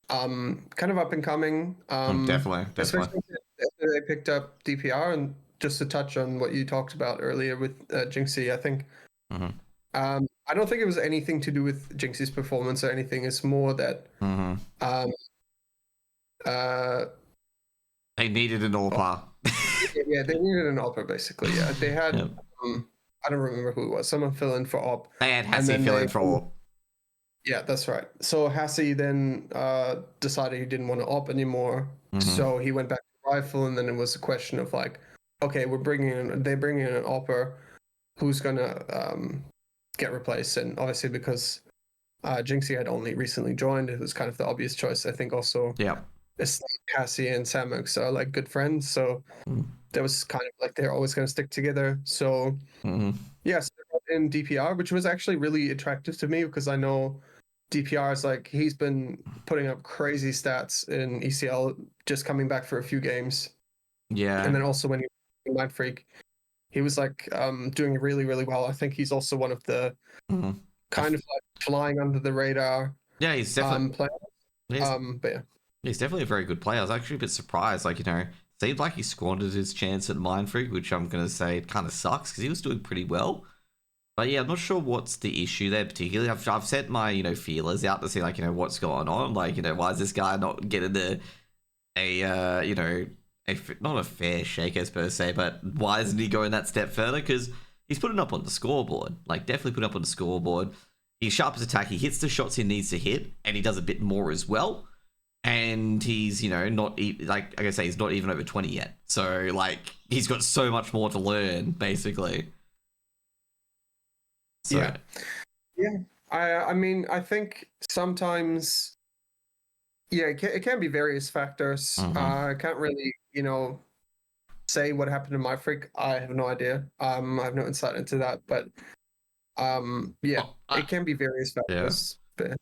kind of up and coming. Definitely. Especially after they picked up DPR, and just to touch on what you talked about earlier with Jynxie, I think. I don't think it was anything to do with Jynxie's performance or anything. It's more that they needed an Awper. Yeah, they needed an Awper basically. Yeah, they had. I don't remember who it was. Someone fill in for Awp. They had Hassie fill in for Awp. Yeah, that's right. So Hassie then decided he didn't want to Awp anymore. So he went back to Rifle, and then it was a question of like, okay, they're bringing in an Awper, who's gonna get replaced? And obviously because Jynxie had only recently joined, it was kind of the obvious choice. I think also Hassie and Samuks are like good friends, so that was kind of like they're always going to stick together. So yes, in DPR, which was actually really attractive to me because I know DPR is like he's been putting up crazy stats in ECL, just coming back for a few games. Yeah, and then also when he was Mind Freak, he was like doing really, really well. I think he's also one of the kind of like flying under the radar. Yeah, he's definitely players. But yeah. He's definitely a very good player. I was actually a bit surprised. Like, seemed like he squandered his chance at Mind Freak, which I'm going to say kind of sucks because he was doing pretty well. But yeah, I'm not sure what's the issue there particularly. I've set my, feelers out to see, like, what's going on. Like, why is this guy not getting not a fair shake as per se, but why isn't he going that step further? Because he's putting up on the scoreboard. Like, definitely putting up on the scoreboard. He's sharp as attack. He hits the shots he needs to hit, and he does a bit more as well. And he's, not like I say, he's not even over 20 yet. So, like, he's got so much more to learn, basically. So. Yeah. I mean, I think sometimes, it can be various factors. I can't really, say what happened to my freak. I have no idea. I have no insight into that, but it can be various factors. Yeah.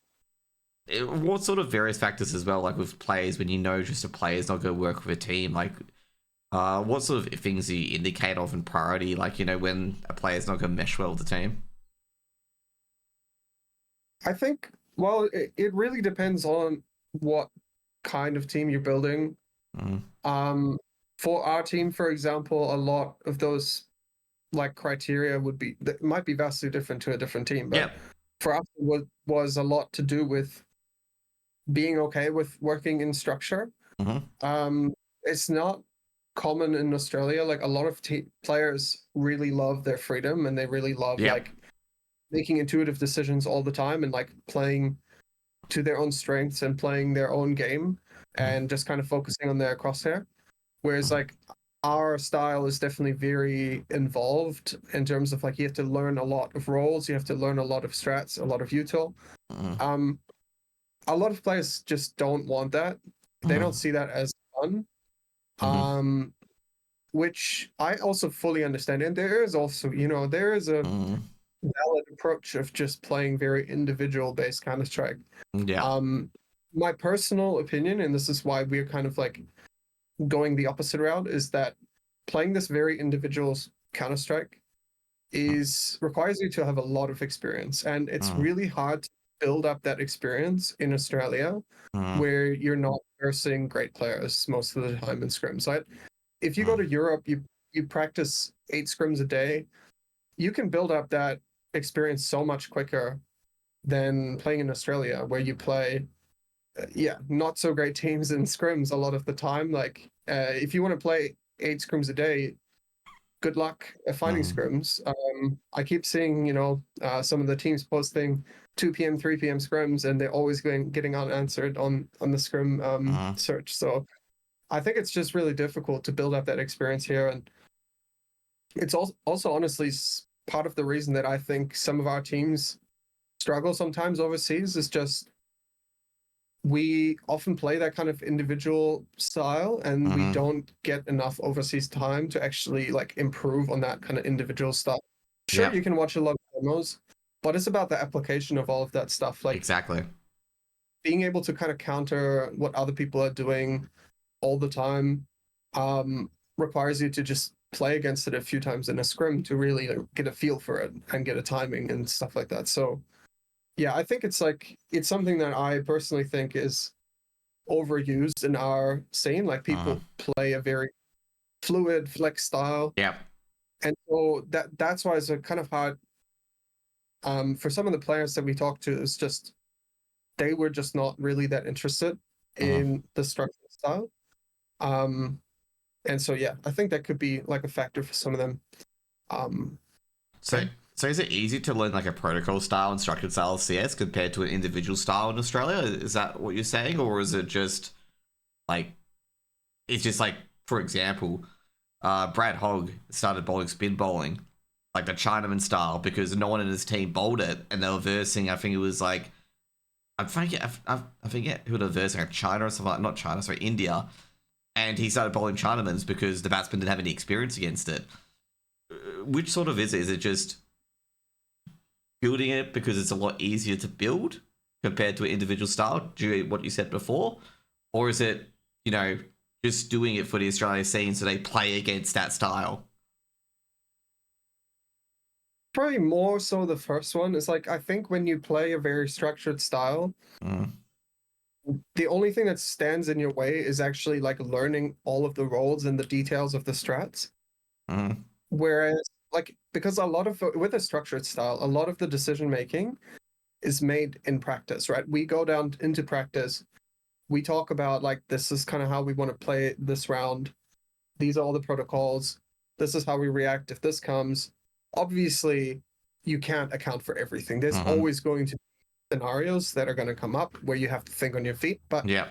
What sort of various factors as well, like with players, when you know just a player's not going to work with a team, like what sort of things do you indicate of in priority, like, when a player's not going to mesh well with the team? I think, well, it really depends on what kind of team you're building. Mm. For our team, for example, a lot of those like criteria that might be vastly different to a different team, but Yep. for us, it was a lot to do with being okay with working in structure. It's not common in Australia. Like a lot of players really love their freedom and they really love Yep. like making intuitive decisions all the time and like playing to their own strengths and playing their own game and just kind of focusing on their crosshair. Whereas like our style is definitely very involved in terms of like you have to learn a lot of roles, you have to learn a lot of strats, a lot of util. Um, a lot of players just don't want that. They don't see that as fun. Um, which I also fully understand. And there is also, there is a valid approach of just playing very individual based Counter-Strike. Yeah. My personal opinion, and this is why we're kind of like going the opposite route, is that playing this very individual Counter-Strike requires you to have a lot of experience, and it's really hard to build up that experience in Australia where you're not versing great players most of the time in scrims. Like if you go to Europe, you practice 8 scrims a day, you can build up that experience so much quicker than playing in Australia, where you play, not so great teams in scrims a lot of the time. Like, if you want to play 8 scrims a day, good luck finding scrims. I keep seeing, some of the teams posting 2 p.m., 3 p.m. scrims, and they're always getting unanswered on the scrim search. So I think it's just really difficult to build up that experience here. And it's also honestly part of the reason that I think some of our teams struggle sometimes overseas is just we often play that kind of individual style and we don't get enough overseas time to actually like improve on that kind of individual stuff. Sure, Yep. you can watch a lot of demos, but it's about the application of all of that stuff. Like Exactly. being able to kind of counter what other people are doing all the time requires you to just play against it a few times in a scrim to really get a feel for it and get a timing and stuff like that. So yeah, I think it's something that I personally think is overused in our scene. Like people play a very fluid flex style. Yep. And so that's why it's a kind of hard for some of the players that we talked to, it's just they were just not really that interested in the structured style. And so yeah, I think that could be like a factor for some of them. So, so is it easy to learn like a protocol style and structured style of CS compared to an individual style in Australia? Is that what you're saying, or is it just like it's just like, for example, Brad Hogg started bowling spin bowling, like the Chinaman style, because no one in his team bowled it, and they were versing. I think it was like I forget who they were versing, like China or something like, not China, sorry, India. And he started bowling Chinamans because the batsman didn't have any experience against it. Which sort of is it? Is it just building it because it's a lot easier to build compared to an individual style, due to what you said before? Or is it, just doing it for the Australia scene so they play against that style? Probably more so the first one. It's like I think when you play a very structured style, the only thing that stands in your way is actually like learning all of the roles and the details of the strats. Whereas, like, because with a structured style, a lot of the decision making is made in practice, right? We go down into practice, we talk about like this is kind of how we want to play this round. These are all the protocols. This is how we react if this comes. Obviously, you can't account for everything. There's always going to be scenarios that are going to come up where you have to think on your feet, but Yeah.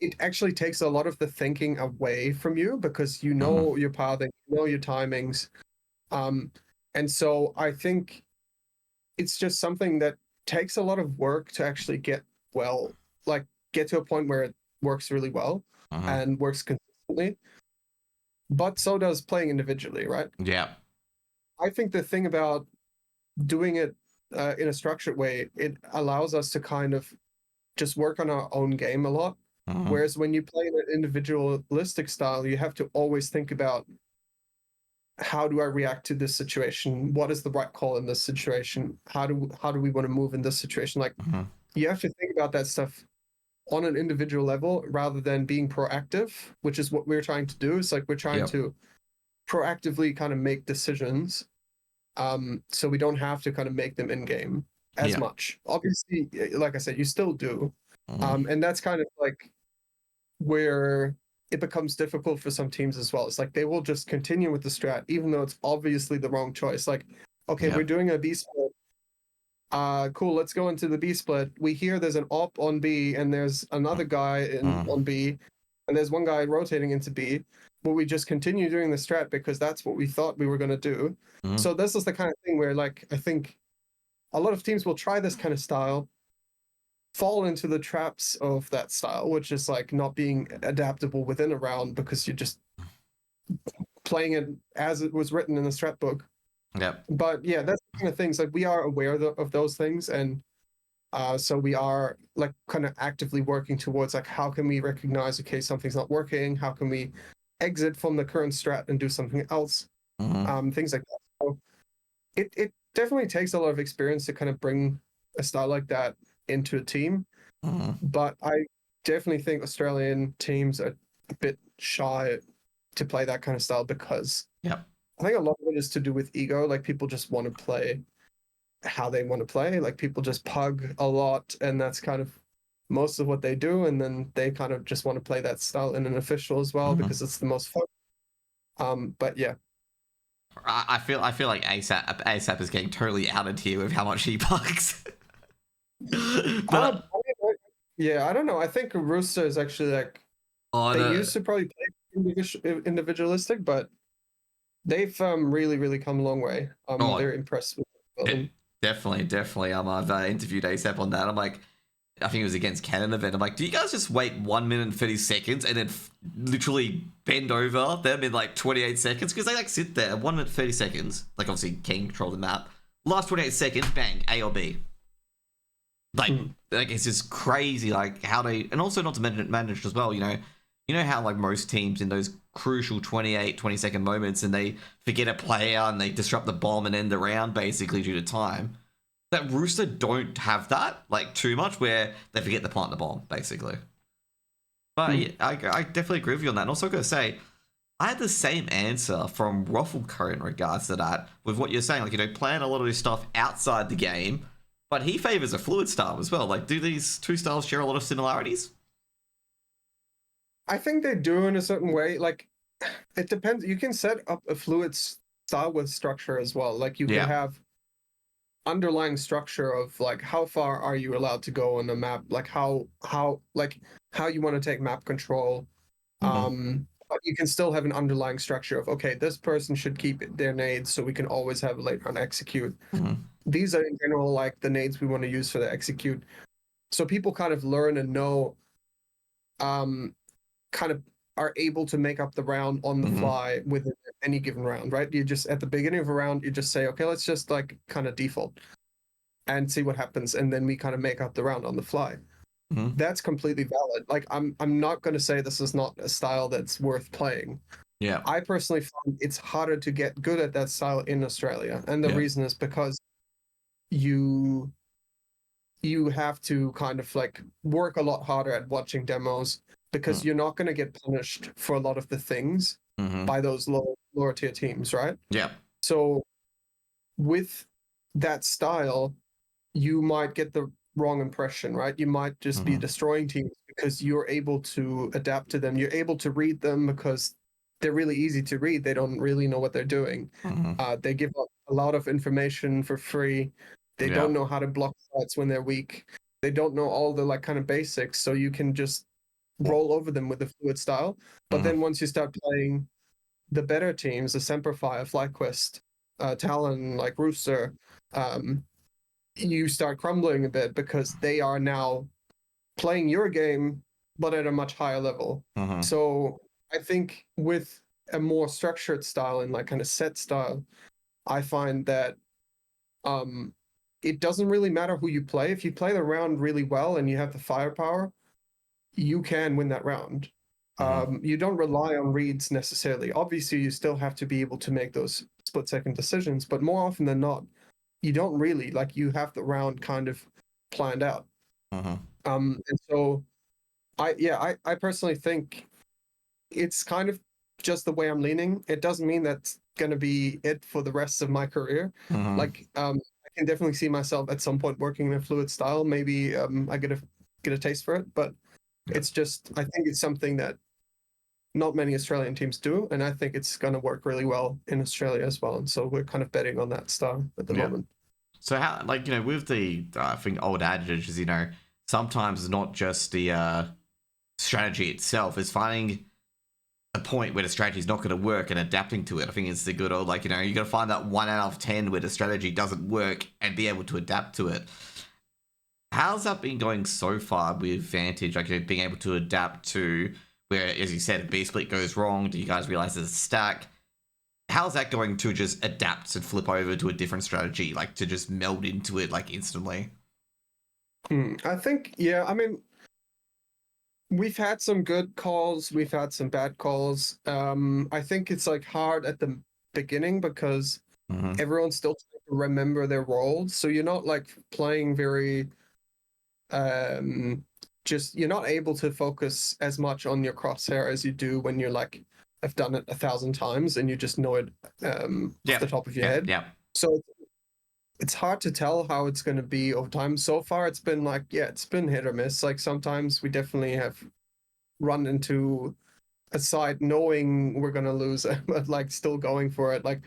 it actually takes a lot of the thinking away from you because you know your pathing, you know your timings. And so I think it's just something that takes a lot of work to actually get to a point where it works really well and works consistently. But so does playing individually, right? Yeah. I think the thing about doing it in a structured way, it allows us to kind of just work on our own game a lot. Whereas when you play an individualistic style, you have to always think about, how do I react to this situation? What is the right call in this situation? How do we want to move in this situation? Like, you have to think about that stuff on an individual level rather than being proactive, which is what we're trying to do. It's like we're trying to proactively kind of make decisions, so we don't have to kind of make them in game as much. Obviously, like I said, you still do, and that's kind of like where it becomes difficult for some teams as well. It's like they will just continue with the strat even though it's obviously the wrong choice. Like, okay, we're doing a B split. Cool, let's go into the B split. We hear there's an op on B and there's another guy on B, and there's one guy rotating into B. But we just continue doing the strat because that's what we thought we were going to do. So this is the kind of thing where, like, I think a lot of teams will try this kind of style, fall into the traps of that style, which is like not being adaptable within a round because you're just playing it as it was written in the strat book. But yeah, that's the kind of things, like, we are aware of those things, and so we are like kind of actively working towards, like, how can we recognize, okay, something's not working, how can we exit from the current strat and do something else, things like that. So it definitely takes a lot of experience to kind of bring a style like that into a team, but I definitely think Australian teams are a bit shy to play that kind of style because I think a lot of it is to do with ego. Like, people just want to play how they want to play. Like, people just pug a lot, and that's kind of most of what they do, and then they kind of just want to play that style in an official as well because it's the most fun. But yeah, I feel like ASAP is getting totally outed here with how much he pugs. But yeah, I don't know. I think Rooster is actually like, they used to probably play individualistic, but they've really come a long way. I'm very impressed with them. Definitely. I've interviewed ASAP on that. I'm like, I think it was against Canada event. I'm like, do you guys just wait 1 minute and 30 seconds and then literally bend over them in like 28 seconds? Because they like sit there 1 minute 30 seconds. Like, obviously King control the map. Last 28 seconds, bang, A or B. Like it's just crazy, like how they, and also not to mention managed as well. You know how like most teams in those crucial 20-second moments, and they forget a player and they disrupt the bomb and end the round basically due to time. That Rooster don't have that like too much, where they forget to plant the bomb basically. But yeah, I definitely agree with you on that. And also, gotta say, I had the same answer from Ruffleco in regards to that, with what you're saying. Like, plan a lot of this stuff outside the game, but he favors a fluid style as well. Like, do these two styles share a lot of similarities? I think they do in a certain way. Like, it depends. You can set up a fluid style with structure as well. Like, you can have underlying structure of like, how far are you allowed to go on the map? Like, how you want to take map control. But you can still have an underlying structure of, okay, this person should keep their nades so we can always have a late run execute. These are in general like the nades we want to use for the execute. So people kind of learn and know, kind of are able to make up the round on the fly within any given round, right? You just, at the beginning of a round, you just say, okay, let's just like kind of default and see what happens. And then we kind of make up the round on the fly. That's completely valid. Like, I'm not going to say this is not a style that's worth playing. I personally find it's harder to get good at that style in Australia. And the reason is because you have to kind of like work a lot harder at watching demos, because you're not going to get punished for a lot of the things by those lower tier teams, right? So with that style, you might get the wrong impression, right? You might just be destroying teams because you're able to adapt to them. You're able to read them because they're really easy to read. They don't really know what they're doing. They give up a lot of information for free. They don't know how to block fights when they're weak. They don't know all the like kind of basics. So you can just roll over them with the fluid style. But then once you start playing the better teams, the Semperfire, FlyQuest, Talon, like Rooster, you start crumbling a bit because they are now playing your game, but at a much higher level. So I think with a more structured style and like kind of set style, I find that it doesn't really matter who you play. If you play the round really well and you have the firepower, you can win that round. You don't rely on reads necessarily. Obviously, you still have to be able to make those split-second decisions, but more often than not, you don't really. Like, you have the round kind of planned out. And so I personally think it's kind of just the way I'm leaning. It doesn't mean that's gonna be it for the rest of my career. Like, I can definitely see myself at some point working in a fluid style. Maybe I get a taste for it, but it's just, I think it's something that not many Australian teams do, and I think it's gonna work really well in Australia as well. And so we're kind of betting on that style at the moment. So how, like, with the I think old adage is, sometimes it's not just the strategy itself, it's finding a point where the strategy is not going to work and adapting to it. I think it's the good old, like, you got to find that 1 out of 10 where the strategy doesn't work and be able to adapt to it. How's that been going so far with Vantage? Like, being able to adapt to where, as you said, if B split goes wrong, do you guys realize there's a stack? How's that going to just adapt and flip over to a different strategy, like to just meld into it like instantly? I think, yeah, I mean, we've had some good calls, we've had some bad calls. I think it's like hard at the beginning because everyone's still trying to remember their roles. So you're not like playing very just, you're not able to focus as much on your crosshair as you do when you're like, I've done it 1,000 times and you just know it off the top of your head. So it's hard to tell how it's going to be over time. So far, it's been like, yeah, it's been hit or miss. Like, sometimes we definitely have run into a side knowing we're going to lose, but like still going for it. Like,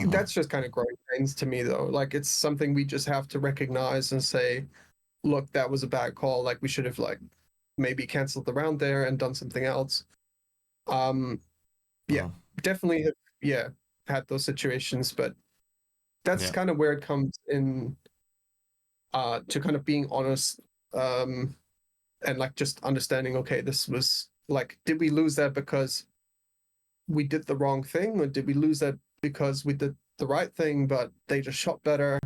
that's just kind of growing pains to me, though. Like, it's something we just have to recognize and say, look, that was a bad call. Like, we should have like maybe canceled the round there and done something else. Yeah, definitely have, yeah, had those situations, but that's kind of where it comes in to kind of being honest and like just understanding, okay, this was like, did we lose that because we did the wrong thing, or did we lose that because we did the right thing but they just shot better?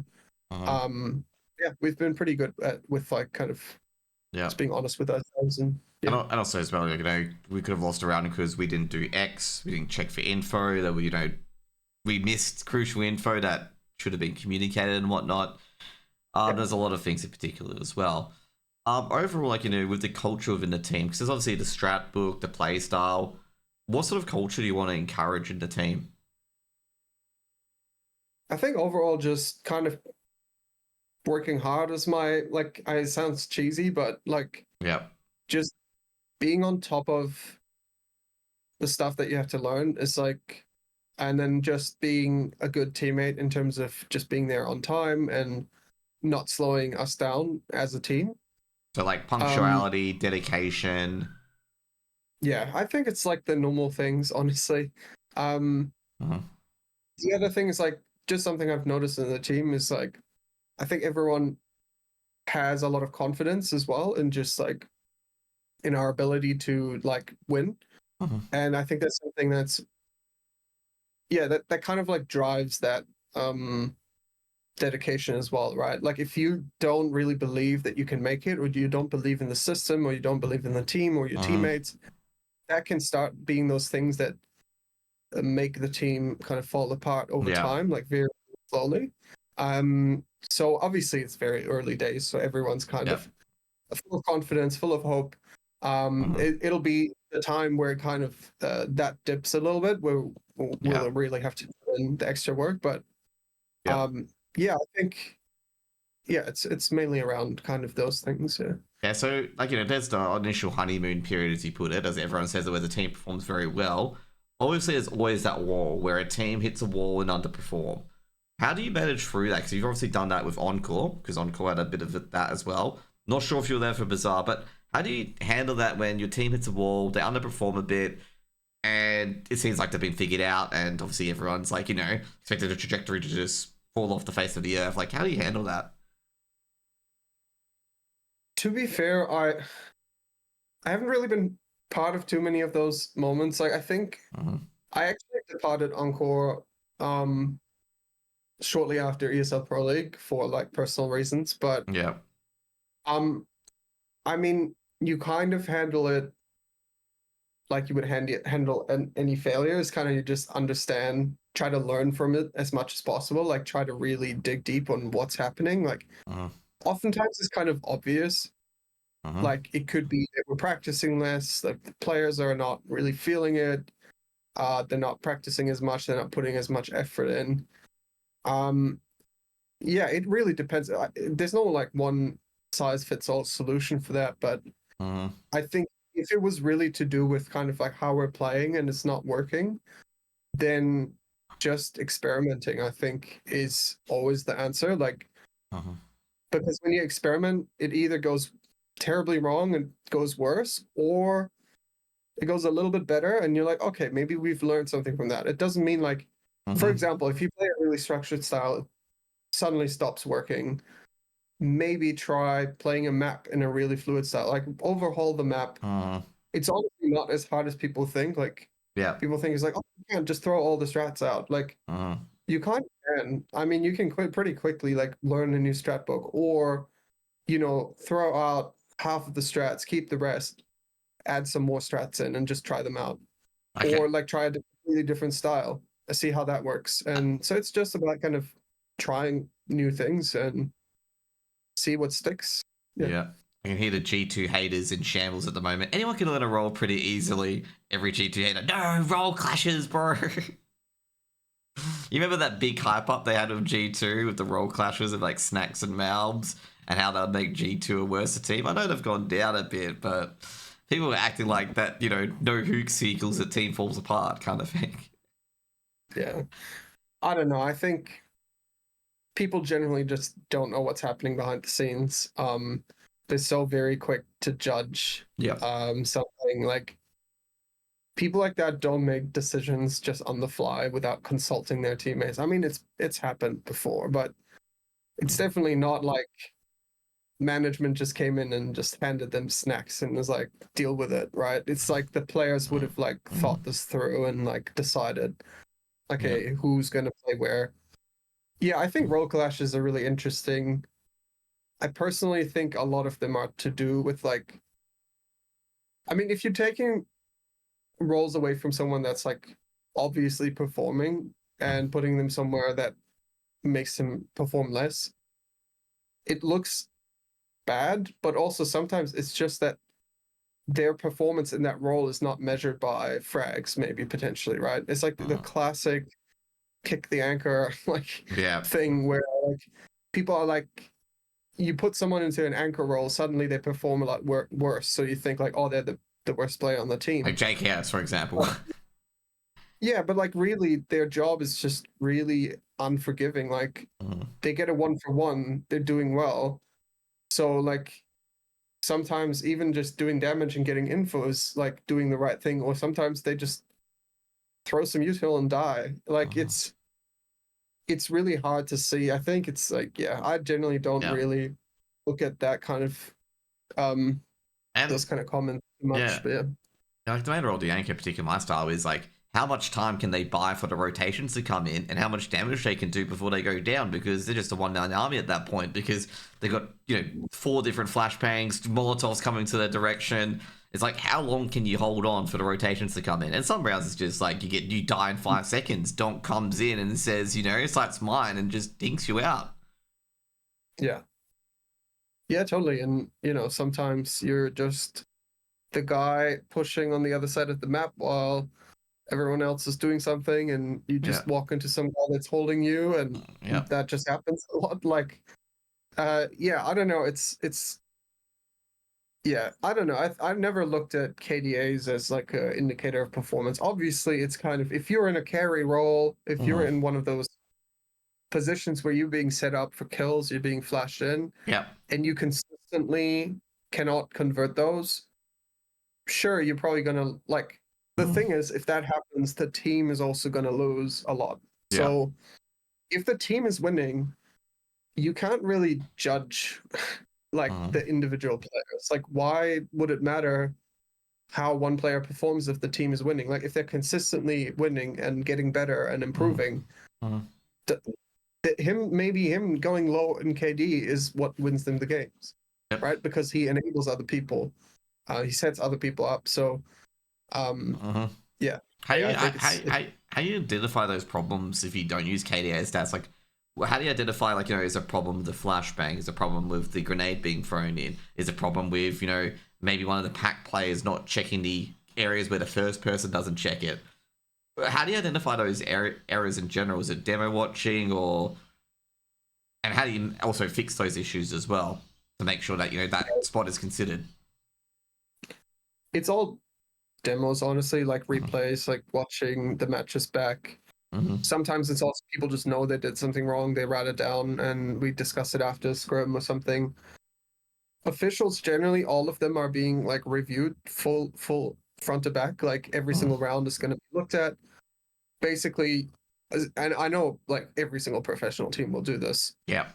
Yeah, we've been pretty good with like kind of just being honest with ourselves. And and also as well, we could have lost a round because we didn't do X, we didn't check for info that we, we missed crucial info that should have been communicated and whatnot. There's a lot of things in particular as well. Overall, like, with the culture within the team, because there's obviously the strat book, the play style. What sort of culture do you want to encourage in the team? I think overall, just kind of working hard is my, like, it sounds cheesy, but like, just being on top of the stuff that you have to learn is like, and then just being a good teammate in terms of just being there on time and not slowing us down as a team. So like punctuality, dedication. Yeah, I think it's like the normal things, honestly. The other thing is like just something I've noticed in the team is like, I think everyone has a lot of confidence as well, and just like in our ability to like win. And I think that's something that's, yeah, that kind of like drives that dedication as well, right? Like, if you don't really believe that you can make it, or you don't believe in the system, or you don't believe in the team or your teammates, that can start being those things that make the team kind of fall apart over time, like very slowly. So obviously it's very early days, so everyone's kind of full of confidence, full of hope. It'll be the time where kind of that dips a little bit, where we'll really have to put in the extra work. But yeah, I think it's mainly around kind of those things. Yeah, so like, there's the initial honeymoon period, as you put it, as everyone says, where the team performs very well. Obviously, there's always that wall where a team hits a wall and underperform. How do you manage through that? Because you've obviously done that with Encore, because Encore had a bit of that as well. Not sure if you were there for Bazaar, but how do you handle that when your team hits a wall, they underperform a bit, and it seems like they've been figured out, and obviously everyone's like, expected a trajectory to just fall off the face of the earth? Like, how do you handle that? To be fair, I haven't really been part of too many of those moments. Like, I think I actually departed Encore shortly after ESL Pro League for like personal reasons, but Yeah. I mean, you kind of handle it like you would handle any failures. Kind of you just understand, try to learn from it as much as possible. Like try to really dig deep on what's happening. Like oftentimes it's kind of obvious. Like it could be that we're practicing less. Like the players are not really feeling it. They're not practicing as much. They're not putting as much effort in. Yeah, it really depends. There's no like one size fits all solution for that, but I think if it was really to do with kind of like how we're playing and it's not working, then just experimenting, I think, is always the answer. Like, because when you experiment, it either goes terribly wrong and goes worse, or it goes a little bit better, and you're like, okay, maybe we've learned something from that. It doesn't mean like, for example, if you play a really structured style, it suddenly stops working. Maybe try playing a map in a really fluid style. Like overhaul the map. It's honestly not as hard as people think. Like people think it's like, oh, you can't just throw all the strats out. Like you kind of can. I mean, you can quit pretty quickly, like learn a new strat book, or throw out half of the strats, keep the rest, add some more strats in, and just try them out. Okay. Or like try a completely different style, see how that works. And so it's just about kind of trying new things and see what sticks. Yeah. I can hear the G2 haters in shambles at the moment. Anyone can learn a role pretty easily. Every G2 hater, no, role clashes, bro. You remember that big hype up they had with G2 with the role clashes of like Snacks and Malbs and how they'd make G2 a worse team? I know they've gone down a bit, but people were acting like that, no hooks equals a team falls apart kind of thing. Yeah. I don't know. I think people generally just don't know what's happening behind the scenes. They're so very quick to judge something. Like people like that don't make decisions just on the fly without consulting their teammates. I mean, it's happened before, but it's definitely not like management just came in and just handed them snacks and was like, deal with it, right? It's like the players would have like thought this through and like decided, okay, who's gonna play where. Yeah, I think role clashes are really interesting. I personally think a lot of them are to do with like, I mean, if you're taking roles away from someone that's like obviously performing and putting them somewhere that makes them perform less, it looks bad, but also sometimes it's just that their performance in that role is not measured by frags, maybe potentially, right? It's like the classic kick the anchor like thing where like people are like, you put someone into an anchor role, suddenly they perform a lot worse. So you think like, oh, they're the worst player on the team. Like JKS, for example. Yeah, but like really their job is just really unforgiving. Like they get a 1-for-1, they're doing well. So like sometimes even just doing damage and getting info is like doing the right thing, or sometimes they just throw some util and die. Like it's really hard to see. I think it's like, yeah, I generally don't really look at that kind of and those kind of comments too much. But like the main role of the anchor, particularly my style, is like how much time can they buy for the rotations to come in and how much damage they can do before they go down, because they're just a 1-9 army at that point, because they've got 4 different flashbangs, Molotovs coming to their direction. It's like, how long can you hold on for the rotations to come in? And some rounds it's just like you die in 5 seconds. Donk comes in and says, site's mine, and just dinks you out. Yeah, totally. And sometimes you're just the guy pushing on the other side of the map while everyone else is doing something, and you just walk into some guy that's holding you, and that just happens a lot. Like I don't know. I don't know. I've never looked at KDAs as like an indicator of performance. Obviously, it's kind of, if you're in a carry role, if you're in one of those positions where you're being set up for kills, you're being flashed in, and you consistently cannot convert those, sure, you're probably gonna like. The thing is, if that happens, the team is also gonna lose a lot. So if the team is winning, you can't really judge like the individual players. Like, why would it matter how one player performs if the team is winning? Like, if they're consistently winning and getting better and improving, him going low in KD is what wins them the games, Yep. right? Because he enables other people, he sets other people up. So, yeah. How you identify those problems if you don't use KDA stats? Like, how do you identify, like, is a problem with the flashbang? Is a problem with the grenade being thrown in? Is a problem with, maybe one of the pack players not checking the areas where the first person doesn't check it? How do you identify those errors in general? Is it demo watching, and how do you also fix those issues as well to make sure that, that spot is considered? It's all demos, honestly, like replays, like watching the matches back. Sometimes it's also people just know they did something wrong, they write it down, and we discuss it after scrum or something. Officials, generally, all of them are being like reviewed full front to back. Like every single round is going to be looked at. Basically, and I know like every single professional team will do this. Yeah.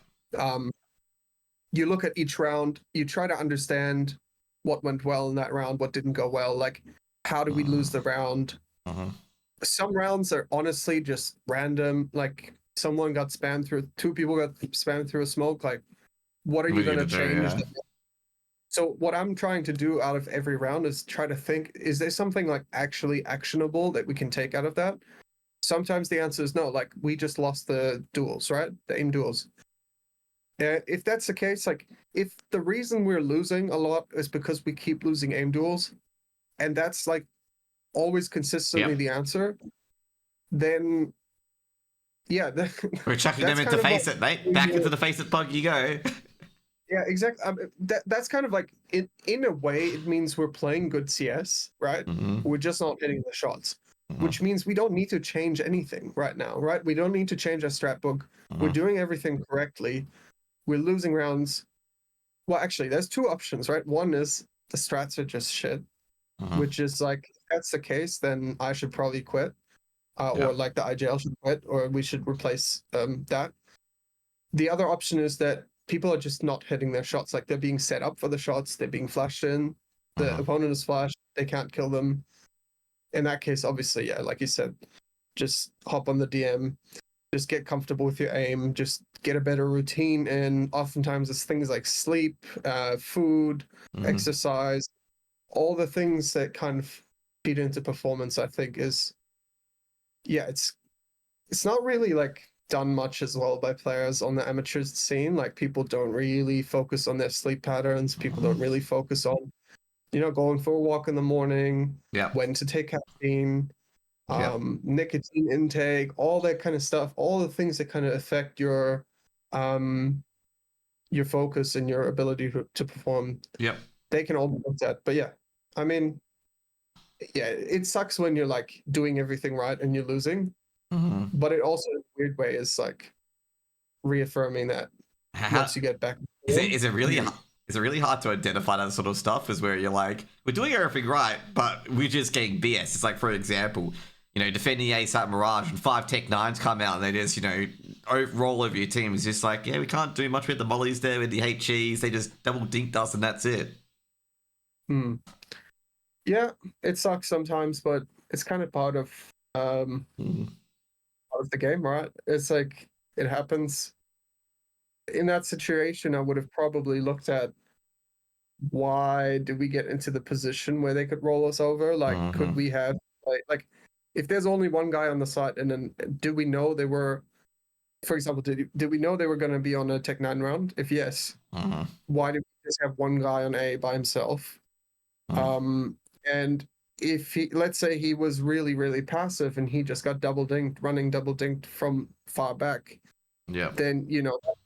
You look at each round, you try to understand what went well in that round, what didn't go well. Like, how did we lose the round? Some rounds are honestly just random. Like, someone got spammed through, two people got spammed through a smoke. Like, what are you going to change? Yeah. So what I'm trying to do out of every round is try to think, is there something like actually actionable that we can take out of that? Sometimes the answer is no, like we just lost the duels, right? The aim duels. If that's the case, like if the reason we're losing a lot is because we keep losing aim duels, and that's like always consistently the answer, then yeah, we're chucking them into face it, mate. Back into the face it bug you go. Yeah, exactly. That's kind of like in a way it means we're playing good CS, right? We're just not hitting the shots, which means we don't need to change anything right now, right? We don't need to change our strat book. We're doing everything correctly. We're losing rounds. Well, actually, there's two options, right? One is the strats are just shit, which is like, if that's the case, then I should probably quit, or like the IGL should quit, or we should replace that. The other option is that people are just not hitting their shots. Like they're being set up for the shots, they're being flashed in, the opponent is flashed, they can't kill them. In that case, obviously, yeah, like you said, just hop on the DM, just get comfortable with your aim, just get a better routine. And oftentimes it's things like sleep, food, exercise, all the things that kind of feed into performance, I think is, yeah, it's not really like done much as well by players on the amateurs scene. Like people don't really focus on their sleep patterns. People don't really focus on, going for a walk in the morning, when to take caffeine, nicotine intake, all that kind of stuff, all the things that kind of affect your focus and your ability to perform. They can all be looked at. But yeah, I mean, yeah, it sucks when you're like doing everything right and you're losing. But it also, in a weird way, is like reaffirming that once you get back. Is it really hard to identify that sort of stuff? Is where you're like, we're doing everything right, but we're just getting BS. It's like, for example, defending ASAP Mirage and 5 Tech 9s come out and they just, roll over your team. It's just like, yeah, we can't do much with the mollies there, with the HEs. They just double dinked us and that's it. Yeah, it sucks sometimes, but it's kind of part of the game, right? It's like it happens. In that situation, I would have probably looked at why did we get into the position where they could roll us over? Like, could we have like if there's only one guy on the site, and then do we know they were, for example, did we know they were going to be on a Tech 9 round? If yes, why did we just have one guy on A by himself? And if he, let's say he was really, really passive and he just got running double dinked from far back, then,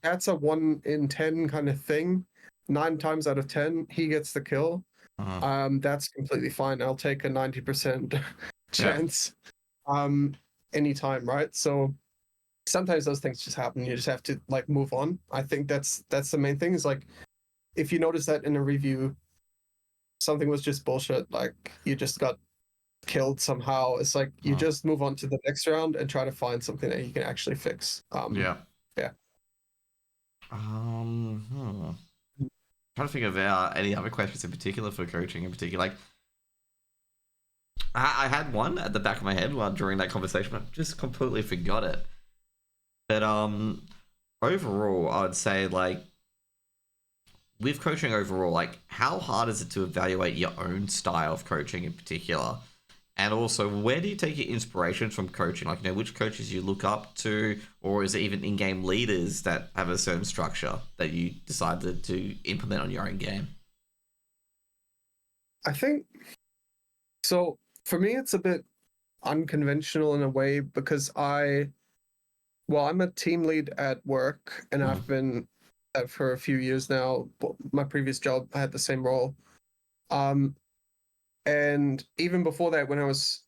that's a 1 in 10 kind of thing. 9 times out of 10, he gets the kill. That's completely fine. I'll take a 90% chance anytime, right? So sometimes those things just happen. You just have to like move on. I think that's the main thing, is like, if you notice that in a review, something was just bullshit, like you just got killed somehow, it's like you just move on to the next round and try to find something that you can actually fix. Trying to think of any other questions in particular for coaching in particular. Like, I had one at the back of my head while during that conversation, but I just completely forgot it. But overall, I'd say like with coaching overall, like how hard is it to evaluate your own style of coaching in particular? And also, where do you take your inspiration from coaching? Like, which coaches you look up to, or is it even in-game leaders that have a certain structure that you decided to implement on your own game? I think so. For me, it's a bit unconventional in a way because I'm a team lead at work and Mm-hmm. I've been that for a few years now. My previous job, I had the same role. Um, and even before that, when I was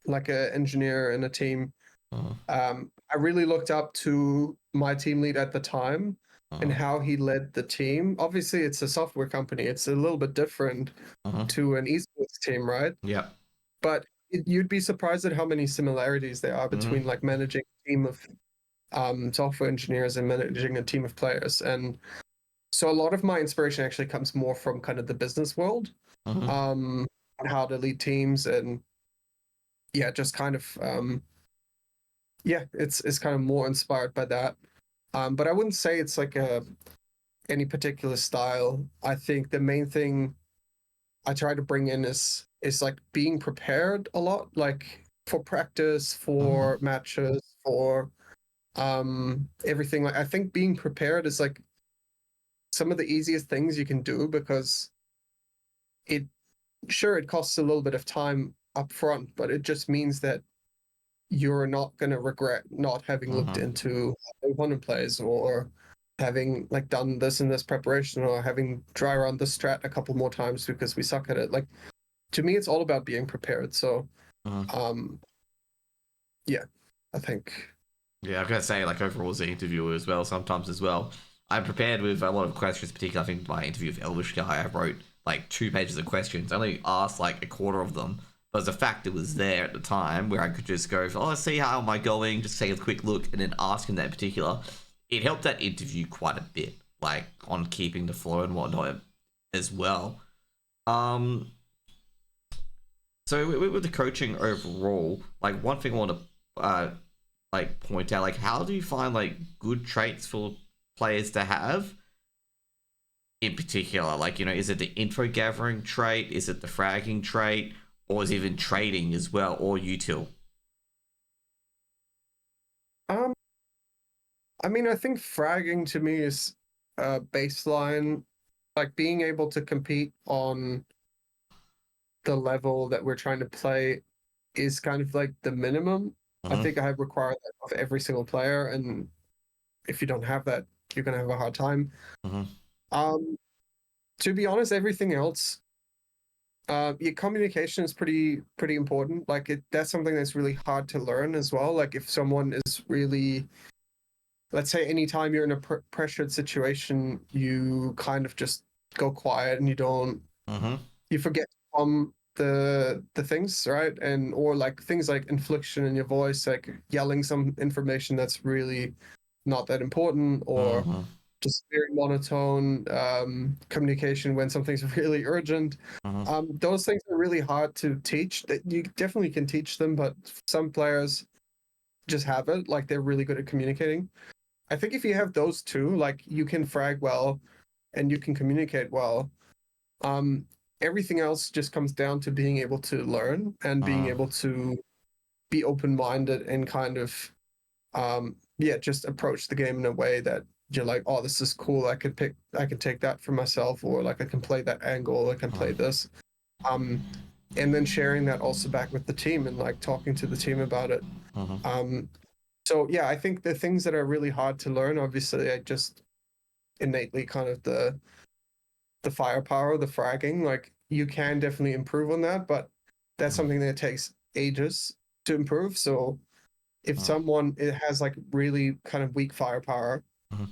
like an engineer in a team, Uh-huh. I really looked up to my team lead at the time and Uh-huh. how he led the team. Obviously, it's a software company. It's a little bit different Uh-huh. to an esports team, right? Yeah. But you'd be surprised at how many similarities there are between Mm-hmm. like managing a team of software engineers and managing a team of players. And so a lot of my inspiration actually comes more from kind of the business world, Uh-huh. um, on how to lead teams and yeah, just kind of yeah, it's kind of more inspired by that. But I wouldn't say it's like any particular style. I think the main thing I try to bring in is like being prepared a lot, like for practice, Uh-huh. for matches, for everything. Like I think being prepared is like some of the easiest things you can do because it sure it costs a little bit of time up front, but it just means that you're not going to regret not having looked Uh-huh. into how opponent plays or having like done this and this preparation or having dry run the strat a couple more times because we suck at it. Like to me, it's all about being prepared. So Uh-huh. um yeah, I think Yeah, I gotta say, like overall as an interviewer as well, sometimes as well, I'm prepared with a lot of questions. Particularly, I think my interview with Elvish Guy, I wrote like 2 pages of questions. I only asked like a quarter of them, but as a fact, it was there at the time where I could just go, "Oh, let's see how am I going?" Just take a quick look and then ask him that in particular. It helped that interview quite a bit, like on keeping the flow and whatnot as well. Um, so with the coaching overall, like one thing I want to like point out, like how do you find like good traits for players to have in particular? Like, is it the info gathering trait, is it the fragging trait, or is it even trading as well, or util? um I mean I think fragging to me is baseline, like being able to compete on the level that we're trying to play is kind of like the minimum. I Uh-huh. think I require that of every single player, and if you don't have that, you're gonna have a hard time. Uh-huh. Um, to be honest, everything else, your communication is pretty important. Like that's something that's really hard to learn as well. Like if someone is really, let's say, anytime you're in a pressured situation, you kind of just go quiet and Uh-huh. you forget the things, right? And or like things like inflection in your voice, like yelling some information that's really not that important, or Uh-huh. just very monotone communication when something's really urgent. Uh-huh. Those things are really hard to teach. That you definitely can teach them, but some players just have it. Like they're really good at communicating. I think if you have those two, like you can frag well and you can communicate well. Um, Everything else just comes down to being able to learn and being Uh-huh. able to be open-minded and kind of yeah, just approach the game in a way that you're like, oh, this is cool. I can take that for myself, or like I can play that angle, I can play this. Um, and then sharing that also back with the team and like talking to the team about it. Uh-huh. Um, so yeah, I think the things that are really hard to learn, obviously, I just innately kind of the firepower, the fragging, like you can definitely improve on that, but that's something that takes ages to improve. So if Uh-huh. someone it has like really kind of weak firepower, Uh-huh.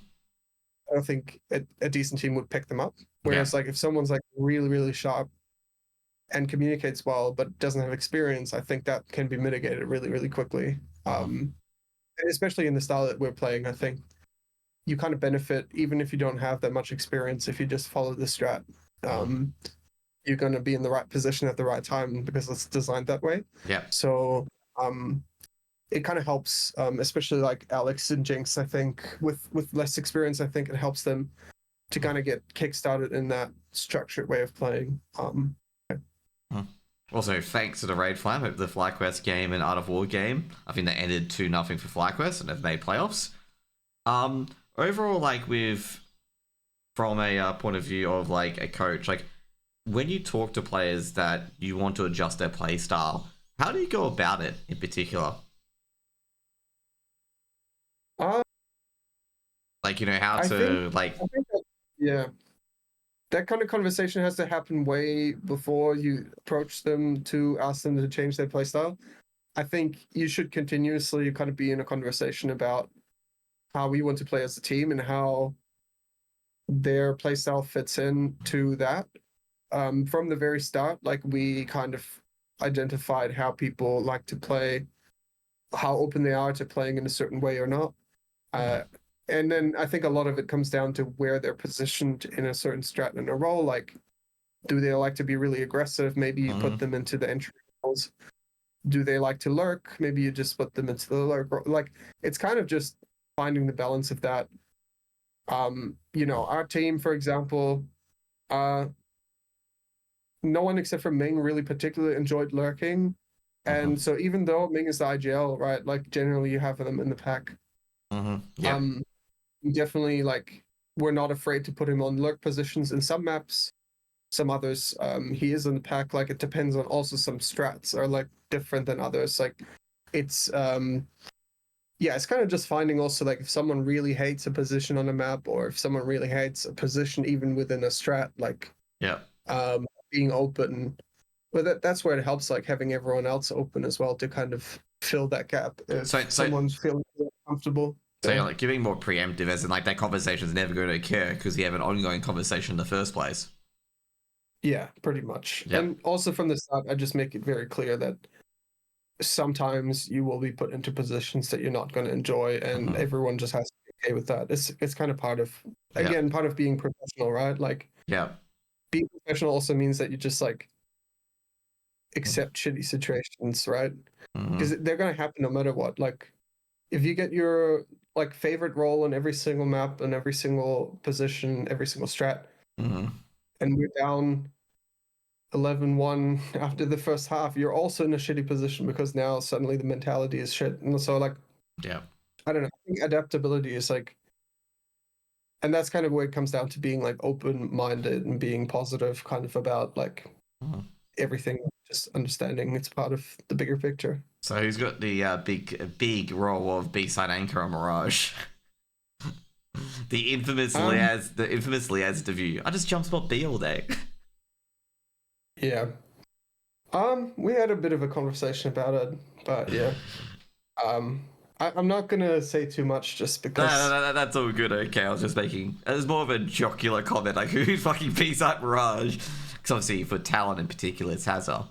I don't think a decent team would pick them up. Yeah. Whereas like if someone's like really sharp and communicates well but doesn't have experience, I think that can be mitigated really quickly. Uh-huh. And especially in the style that we're playing, I think you kind of benefit even if you don't have that much experience. If you just follow the strat, Uh-huh. you're going to be in the right position at the right time because it's designed that way. Yeah. So um, it kind of helps, especially like Alecc and Jynx. I think with less experience, I think it helps them to kind of get kickstarted in that structured way of playing. Also, thanks to the raid flam, the FlyQuest game and Art of War game, I think they ended 2-0 for FlyQuest and have made playoffs. Overall, like with from a point of view of like a coach, like when you talk to players that you want to adjust their play style, how do you go about it in particular? Uh, Like, you know, how I think, to like, yeah, that kind of conversation has to happen way before you approach them to ask them to change their playstyle. I think you should continuously kind of be in a conversation about how we want to play as a team and how their playstyle fits in to that. From the very start, like we kind of identified how people like to play, how open they are to playing in a certain way or not. Uh, and then I think a lot of it comes down to where they're positioned in a certain strat in a role. Like, do they like to be really aggressive? Maybe you put them into the entry roles. Do they like to lurk? Maybe you just put them into the lurk role. Like, it's kind of just finding the balance of that. Our team, for example, uh, no one except for Ming really particularly enjoyed lurking. And so even though Ming is the IGL, right, like generally you have them in the pack. yeah, Definitely like we're not afraid to put him on lurk positions in some maps. Some others, he is in the pack. Like it depends on also some strats are like different than others. Like it's it's kind of just finding also like if someone really hates a position on a map or if someone really hates a position even within a strat, like yeah. being open. But that's where it helps like having everyone else open as well to kind of fill that gap So, if so, someone's feeling comfortable. so Yeah. you're like giving more preemptive, as in like that conversation's never going to occur because you have an ongoing conversation in the first place. Yeah, pretty much. Yeah. And also from the start, I just make it very clear that sometimes you will be put into positions that you're not going to enjoy, and everyone just has to be okay with that. It's kind of part of, Yeah. again, part of being professional, right? Like Yeah. being professional also means that you just like accept shitty situations, right? Because they're going to happen no matter what. Like if you get your like favorite role in every single map and every single position, every single strat, and we're down 11-1 after the first half, you're also in a shitty position because now suddenly the mentality is shit. And so like Yeah. I don't know, I think adaptability is like, and that's kind of where it comes down to being like open-minded and being positive kind of about like everything, just understanding it's part of the bigger picture. So who's got the big role of B-side anchor on Mirage? the infamous Liaz debut. I just jump spot B all day. Yeah. We had a bit of a conversation about it, but yeah. I'm not gonna say too much just because That's all good. Okay, I was just making. It was more of a jocular comment, like who fucking B-side Mirage? Because obviously for Talon in particular, it's Hazard.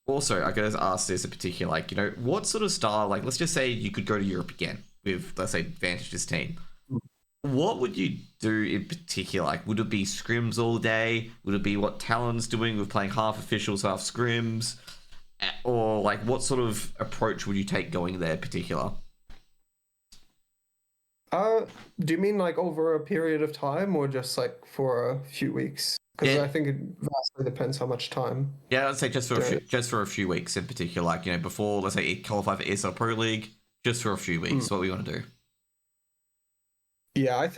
Also, I gotta ask this in particular, like, you know, what sort of style, like, let's just say you could go to Europe again with, let's say, Vantage's team. What would you do in particular? Like, would it be scrims all day? Would it be what Talon's doing with playing half officials, half scrims? Or, like, what sort of approach would you take going there in particular? do you mean like over a period of time or just like for a few weeks? Because Yeah, I think it vastly depends how much time. yeah, I'd say just for a few weeks in particular, like, you know, before, let's say, it qualify for ESL Pro League, just for a few weeks, what we want to do. Yeah,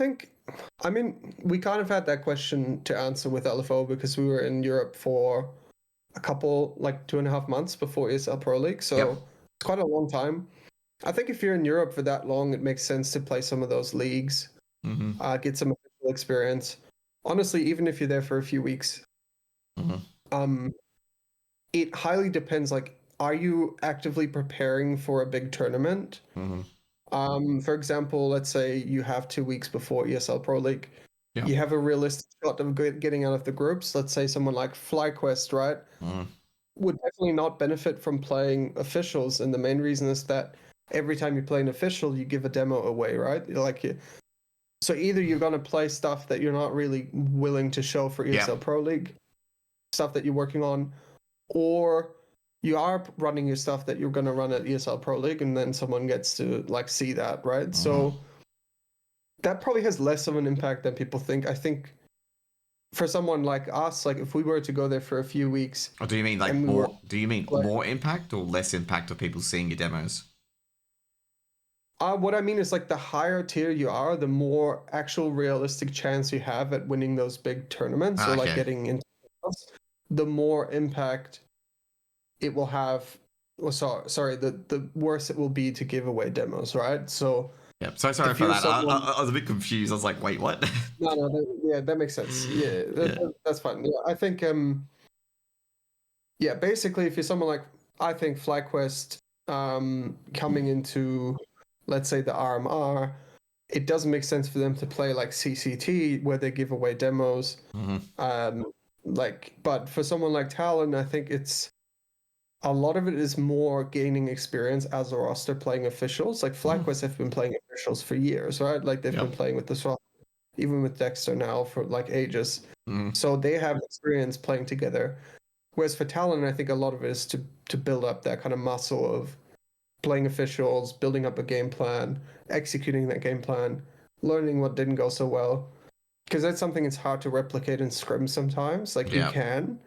I mean, we kind of had that question to answer with LFO because we were in Europe for a couple, like 2.5 months before ESL Pro League. So Yep. it's quite a long time. I think if you're in Europe for that long, it makes sense to play some of those leagues, get some official experience. Honestly, even if you're there for a few weeks, um, it highly depends. Like, are you actively preparing for a big tournament? For example, let's say you have 2 weeks before ESL Pro League. Yeah. You have a realistic shot of getting out of the groups. Let's say someone like FlyQuest, right? Would definitely not benefit from playing officials. And the main reason is that every time you play an official, you give a demo away, right? So either you're going to play stuff that you're not really willing to show for ESL Pro League, stuff that you're working on, or you are running your stuff that you're going to run at ESL Pro League, and then someone gets to like see that, right? So that probably has less of an impact than people think. I think for someone like us, like if we were to go there for a few weeks, or do you mean like and we more? were Do you mean like, more impact or less impact of people seeing your demos? what I mean is like the higher tier you are, the more actual realistic chance you have at winning those big tournaments or like Okay. getting into the more impact it will have. Well, sorry, the worse it will be to give away demos, right? So Yeah. So sorry if for you're that. someone, I was a bit confused. I was like, wait, what? no, yeah, that makes sense. Yeah, Yeah. that's fine. Yeah, I think yeah, basically, if you're someone like, I think FlyQuest coming into, let's say, the RMR, it doesn't make sense for them to play like CCT where they give away demos. Like, but for someone like Talon, I think it's a lot of it is more gaining experience as a roster playing officials. Like FlyQuest have been playing officials for years, right? Like they've been playing with this roster, even with Dexter now for like ages. So they have experience playing together. Whereas for Talon, I think a lot of it is to build up that kind of muscle of playing officials, building up a game plan, executing that game plan, learning what didn't go so well. Because that's something it's hard to replicate in scrim sometimes. Like you can,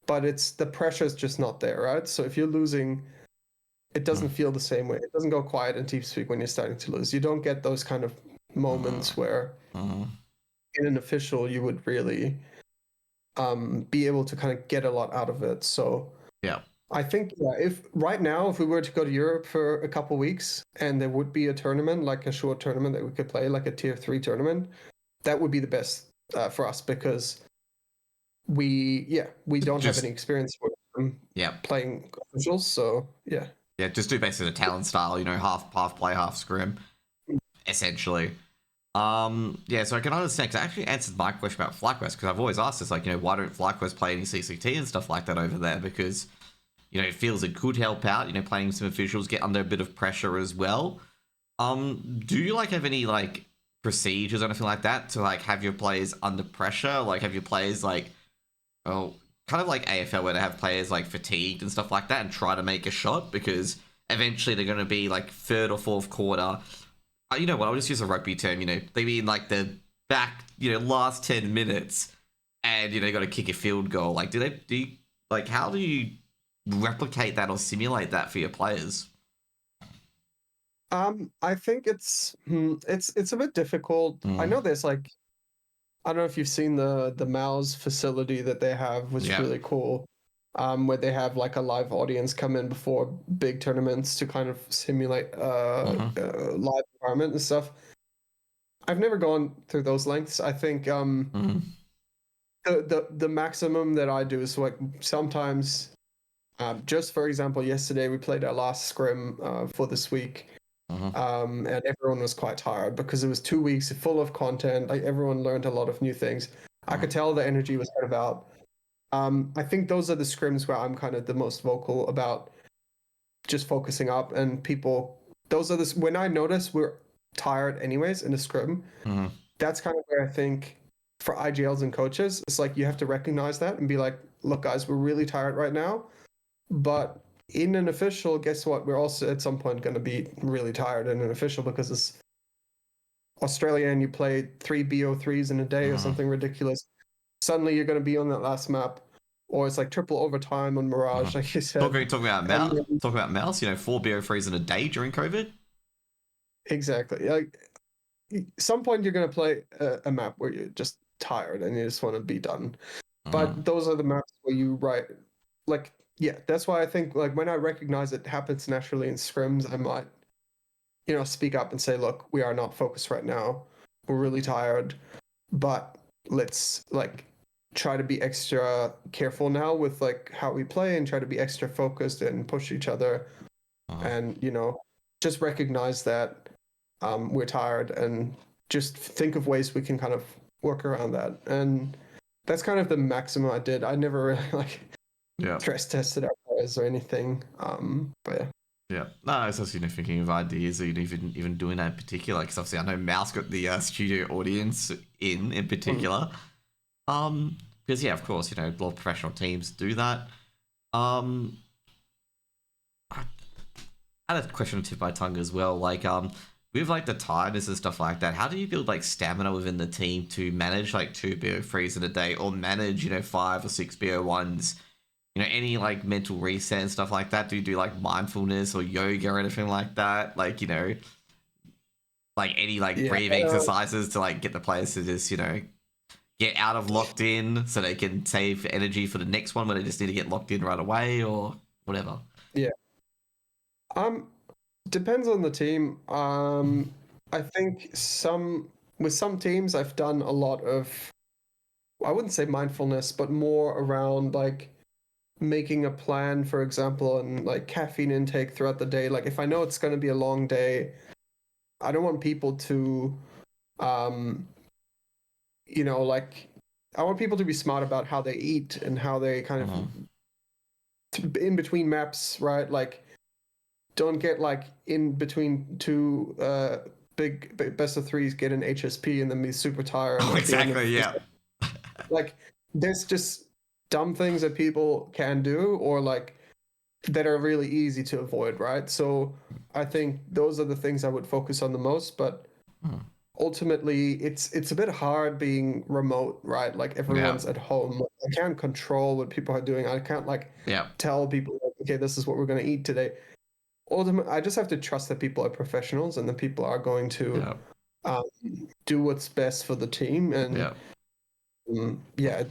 but it's the pressure's just not there, right? So if you're losing, it doesn't feel the same way. It doesn't go quiet in TeamSpeak when you're starting to lose. You don't get those kind of moments where in an official you would really be able to kind of get a lot out of it. So Yeah. I think if right now, if we were to go to Europe for a couple weeks and there would be a tournament, like a short tournament that we could play, like a tier 3 tournament, that would be the best for us because we don't have any experience with playing officials. So yeah. Yeah, just do basically the talent style, half play, half scrim, essentially. Yeah, so I can understand, because I actually answered my question about FlyQuest, because I've always asked this, like, why don't FlyQuest play any CCT and stuff like that over there? Because, it feels it could help out, playing some officials, get under a bit of pressure as well. Do you, have any, procedures or anything like that to, have your players under pressure? Like, have your players, kind of like AFL where they have players, fatigued and stuff like that and try to make a shot, because eventually they're going to be, third or fourth quarter. You know what? I'll just use a rugby term. They mean the back, last 10 minutes, and got to kick a field goal. How do you replicate that or simulate that for your players? I think it's a bit difficult. I know there's I don't know if you've seen the Mouse facility that they have, which is really cool. Where they have a live audience come in before big tournaments to kind of simulate live environment and stuff. I've never gone through those lengths. I think the maximum that I do is sometimes, just for example, yesterday we played our last scrim for this week. And everyone was quite tired because it was 2 weeks full of content. Everyone learned a lot of new things. I could tell the energy was kind of out. I think those are the scrims where I'm kind of the most vocal about just focusing up, and people. Those are when I notice we're tired anyways in a scrim. That's kind of where I think for IGLs and coaches, it's you have to recognize that and be like, look, guys, we're really tired right now, but in an official, guess what? We're also at some point going to be really tired in an official because it's Australia and you play 3 BO3s in a day or something ridiculous. Suddenly you're going to be on that last map, or it's triple overtime on Mirage, like you said. Talking about Mouse, 4 BO3s in a day during COVID. Exactly. Some point you're going to play a map where you're just tired and you just want to be done. But those are the maps where you yeah, that's why I think when I recognize it happens naturally in scrims, I might, speak up and say, look, we are not focused right now. We're really tired, but let's try to be extra careful now with how we play and try to be extra focused and push each other. And, just recognize that we're tired and just think of ways we can kind of work around that. And that's kind of the maximum I did. I never really stress tested our players or anything. But yeah. Yeah, no, it's just thinking of ideas or even doing that in particular. Because obviously, I know Mouse got the studio audience in particular. Because of course, a lot of professional teams do that. I had a question on tip of my tongue as well. Like, with like the timers and stuff like that, how do you build like stamina within the team to manage like 2 BO3s in a day, or manage 5 or 6 BO1s? Any like mental reset and stuff like that? Do you do like mindfulness or yoga or anything like that? Like, like any like Yeah. breathing exercises to like get the players to just, get out of locked in so they can save energy for the next one when they just need to get locked in right away or whatever. Yeah. Depends on the team. I think with some teams I've done a lot of, I wouldn't say mindfulness, but more around like making a plan, for example, and like caffeine intake throughout the day. Like if I know it's going to be a long day, I don't want people to, um, like I want people to be smart about how they eat and how they kind of in between maps, right? Like don't get like in between two big best of threes, get an HSP and then be super tired. Oh, At the end of exactly. Yeah. like there's just dumb things that people can do or like that are really easy to avoid, right? So I think those are the things I would focus on the most, but ultimately it's a bit hard being remote, right? Like Yeah. everyone's at home. I can't control what people are doing. I can't like Yeah. tell people like, okay, this is what we're going to eat today. Ultimately, I just have to trust that people are professionals and that people are going to Yeah. um, do what's best for the team. And Yeah. yeah,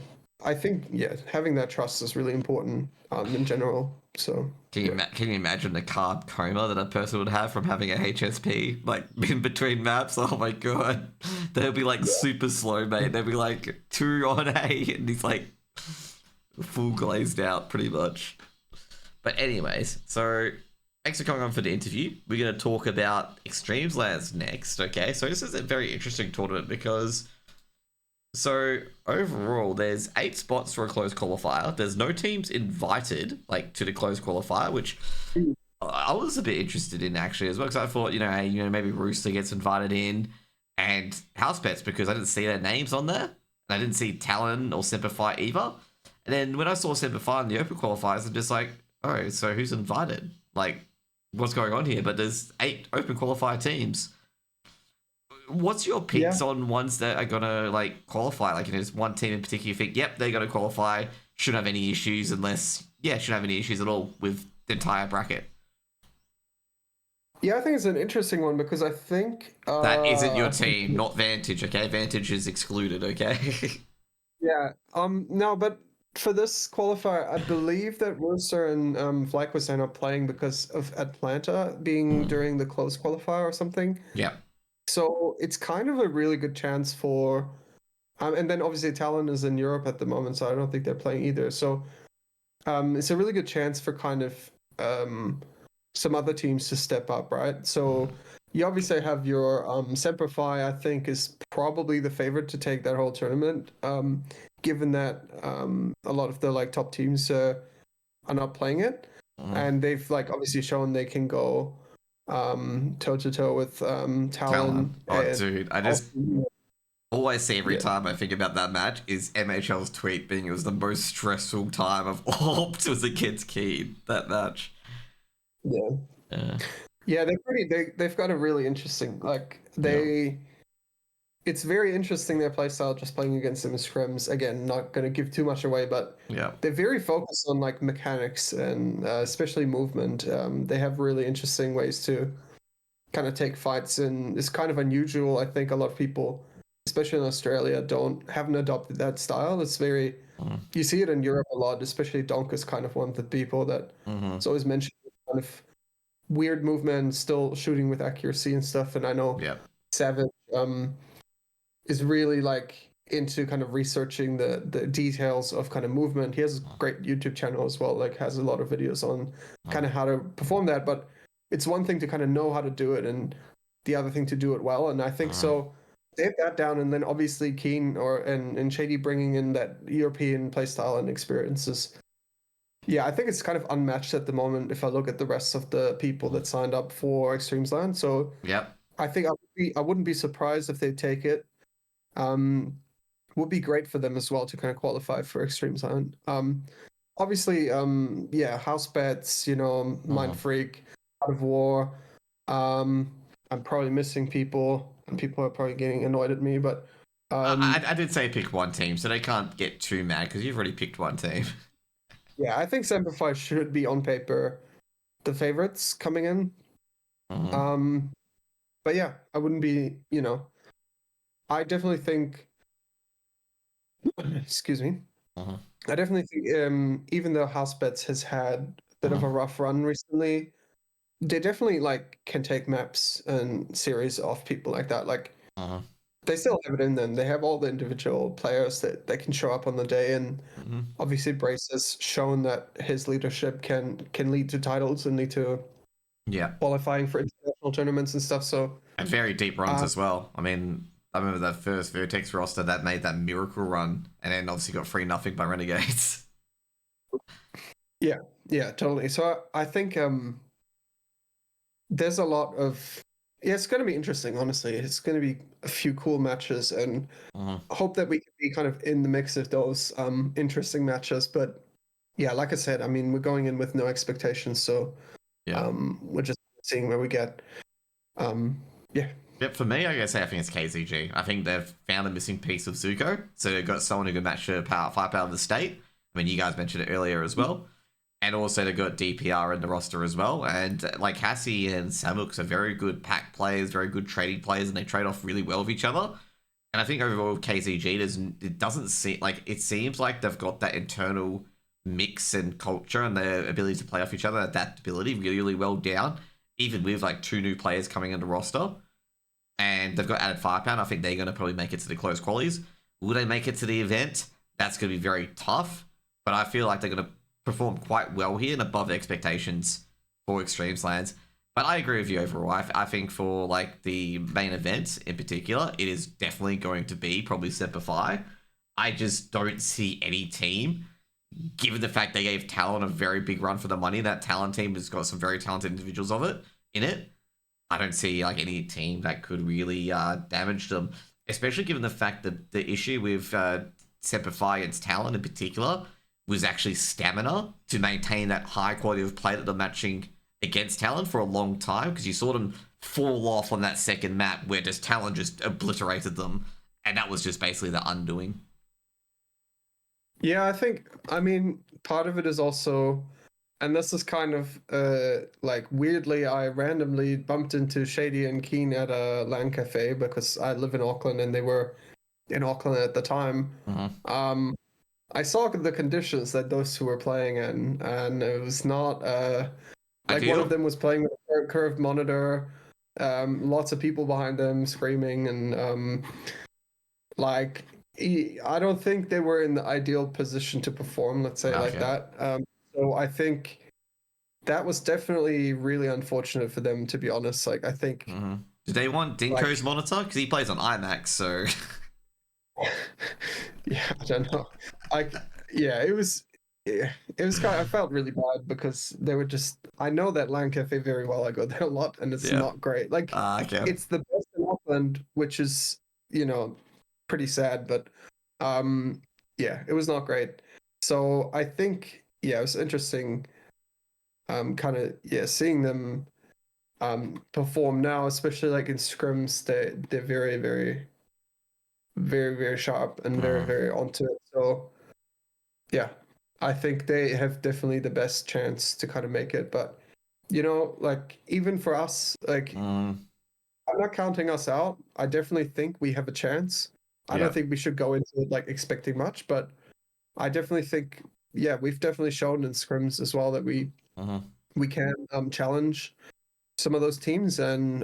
I think having that trust is really important in general. So yeah, Can you imagine the carb coma that a person would have from having a HSP like in between maps? Oh my god, they'll be like super slow, mate. They'll be like 2 on A, and he's like full glazed out, pretty much. But anyways, so thanks for coming on for the interview. We're going to talk about Extremesland next. Okay, so this is a very interesting tournament because so overall, there's 8 spots for a closed qualifier. There's no teams invited like to the closed qualifier, which I was a bit interested in actually as well because I thought hey, maybe Rooster gets invited in and House Pets because I didn't see their names on there and I didn't see Talon or Simplify either. And then when I saw Simplify in the open qualifiers, I'm just like, oh, so who's invited? Like, what's going on here? But there's 8 open qualifier teams. What's your yeah, picks on ones that are gonna like qualify? Like, there's one team in particular you think, yep, they're gonna qualify, shouldn't have any issues unless, shouldn't have any issues at all with the entire bracket. yeah. I think it's an interesting one because I think That isn't your team, not Vantage. Okay, Vantage is excluded. Okay. yeah. No, but for this qualifier, I believe that Rooster and Flyke was not playing because of Atlanta being during the close qualifier or something. Yeah. So it's kind of a really good chance for, and then obviously Talon is in Europe at the moment, so I don't think they're playing either. So it's a really good chance for kind of some other teams to step up, right? So you obviously have your Semperfi, I think, is probably the favorite to take that whole tournament, given that a lot of the like top teams are not playing it, and they've like obviously shown they can go toe to toe with Talon. Talon Oh, and dude, I just all I see every yeah, time I think about that match is MHL's tweet being it was the most stressful time of all was against Keen, that match. yeah. Yeah. Yeah, they've got a really interesting like Yeah. it's very interesting their playstyle just playing against them as scrims. Again, not gonna give too much away, but Yeah. they're very focused on like mechanics and especially movement. They have really interesting ways to kind of take fights and it's kind of unusual. I think a lot of people, especially in Australia, haven't adopted that style. It's very you see it in Europe a lot, especially Donk is kind of one of the people that Mm-hmm. is always mentioned kind of weird movement, still shooting with accuracy and stuff. And I know Yeah. Savage is really like into kind of researching the details of kind of movement. He has a great YouTube channel as well, like has a lot of videos on kind of how to perform that. But it's one thing to kind of know how to do it and the other thing to do it well. And I think so they have that down and then obviously Keen and Shady bringing in that European playstyle and experiences. Yeah, I think it's kind of unmatched at the moment if I look at the rest of the people that signed up for Extremesland. So Yep. I think I wouldn't be surprised if they take it. Um, would be great for them as well to kind of qualify for Extremesland. obviously, yeah, house bets, Mind Mhm. Freak, Out of War. Um, I'm probably missing people, and people are probably getting annoyed at me, but I did say pick one team, so they can't get too mad because you've already picked one team. yeah, I think Simplify should be on paper the favorites coming in. Mhm. Um, but yeah, I wouldn't be, I definitely think, excuse me, Mhm. I definitely think, even though House Bets has had a bit of a Mhm. rough run recently, they definitely like can take maps and series off people like that. Like Mhm. they still have it in them. They have all the individual players that they can show up on the day, and Mhm. obviously Brace has shown that his leadership can lead to titles and lead to Yeah. qualifying for international tournaments and stuff. So, And very deep runs uh, as well. I mean, I remember that first Vertex roster that made that miracle run, and then obviously got 3-0 by Renegades. yeah, yeah, totally. So I think there's a lot of yeah, it's going to be interesting. Honestly, it's going to be a few cool matches, and Mhm. hope that we can be kind of in the mix of those interesting matches. But yeah, like I said, I mean, we're going in with no expectations, so Yeah. we're just seeing where we get. Um, yeah, Yep, for me, I guess I think it's KZG. I think they've found a missing piece of Zuko, so they've got someone who can match the firepower of the state. I mean, you guys mentioned it earlier as well. And also they've got DPR in the roster as well. And like Hassie and Samux are very good pack players, very good trading players, and they trade off really well with each other. And I think overall with KZG, it doesn't seem like it seems like they've got that internal mix and culture and their ability to play off each other, adaptability really, really well down. Even with like two new players coming into roster, and they've got added firepower. I think they're going to probably make it to the close qualies. Will they make it to the event? That's going to be very tough, but I feel like they're going to perform quite well here and above expectations for Extremesland. But I agree with you overall. I think for like the main event in particular, it is definitely going to be probably Simplify. I just don't see any team, given the fact they gave Talon a very big run for the money. That Talon team has got some very talented individuals of it in it. I don't see like any team that could really damage them, especially given the fact that the issue with Semperfi against Talon in particular was actually stamina to maintain that high quality of play that they're matching against Talon for a long time, because you saw them fall off on that second map where just Talon just obliterated them, and that was just basically the undoing. yeah. I mean, part of it is also, and this is kind of like weirdly, I randomly bumped into Shady and Keen at a LAN cafe because I live in Auckland and they were in Auckland at the time. Mm-hmm. Um, I saw the conditions that those two were playing in, and it was not like one of Ideal? them was playing with a curved monitor, lots of people behind them screaming, and like I don't think they were in the ideal position to perform, let's say like Okay. that. So I think that was definitely really unfortunate for them, to be honest. Like I think Mm-hmm. Did they want Dinko's like monitor? Because he plays on IMAX, so. yeah, I don't know. Like yeah, it was kind of, I felt really bad because they were just I know that LAN Cafe very well. I go there a lot and it's Yeah. not great. Like Okay. it's the best in Auckland, which is, pretty sad, but yeah, it was not great. So I think yeah, it was interesting kind of yeah, seeing them perform now, especially like in scrims, they're very, very, very, very sharp and very, Mm-hmm. very onto it. So yeah, I think they have definitely the best chance to kind of make it. But like even for us, like Mm-hmm. I'm not counting us out. I definitely think we have a chance. I don't Yeah. think we should go into it like expecting much, but I definitely think yeah, we've definitely shown in scrims as well that Mm-hmm. we can challenge some of those teams, and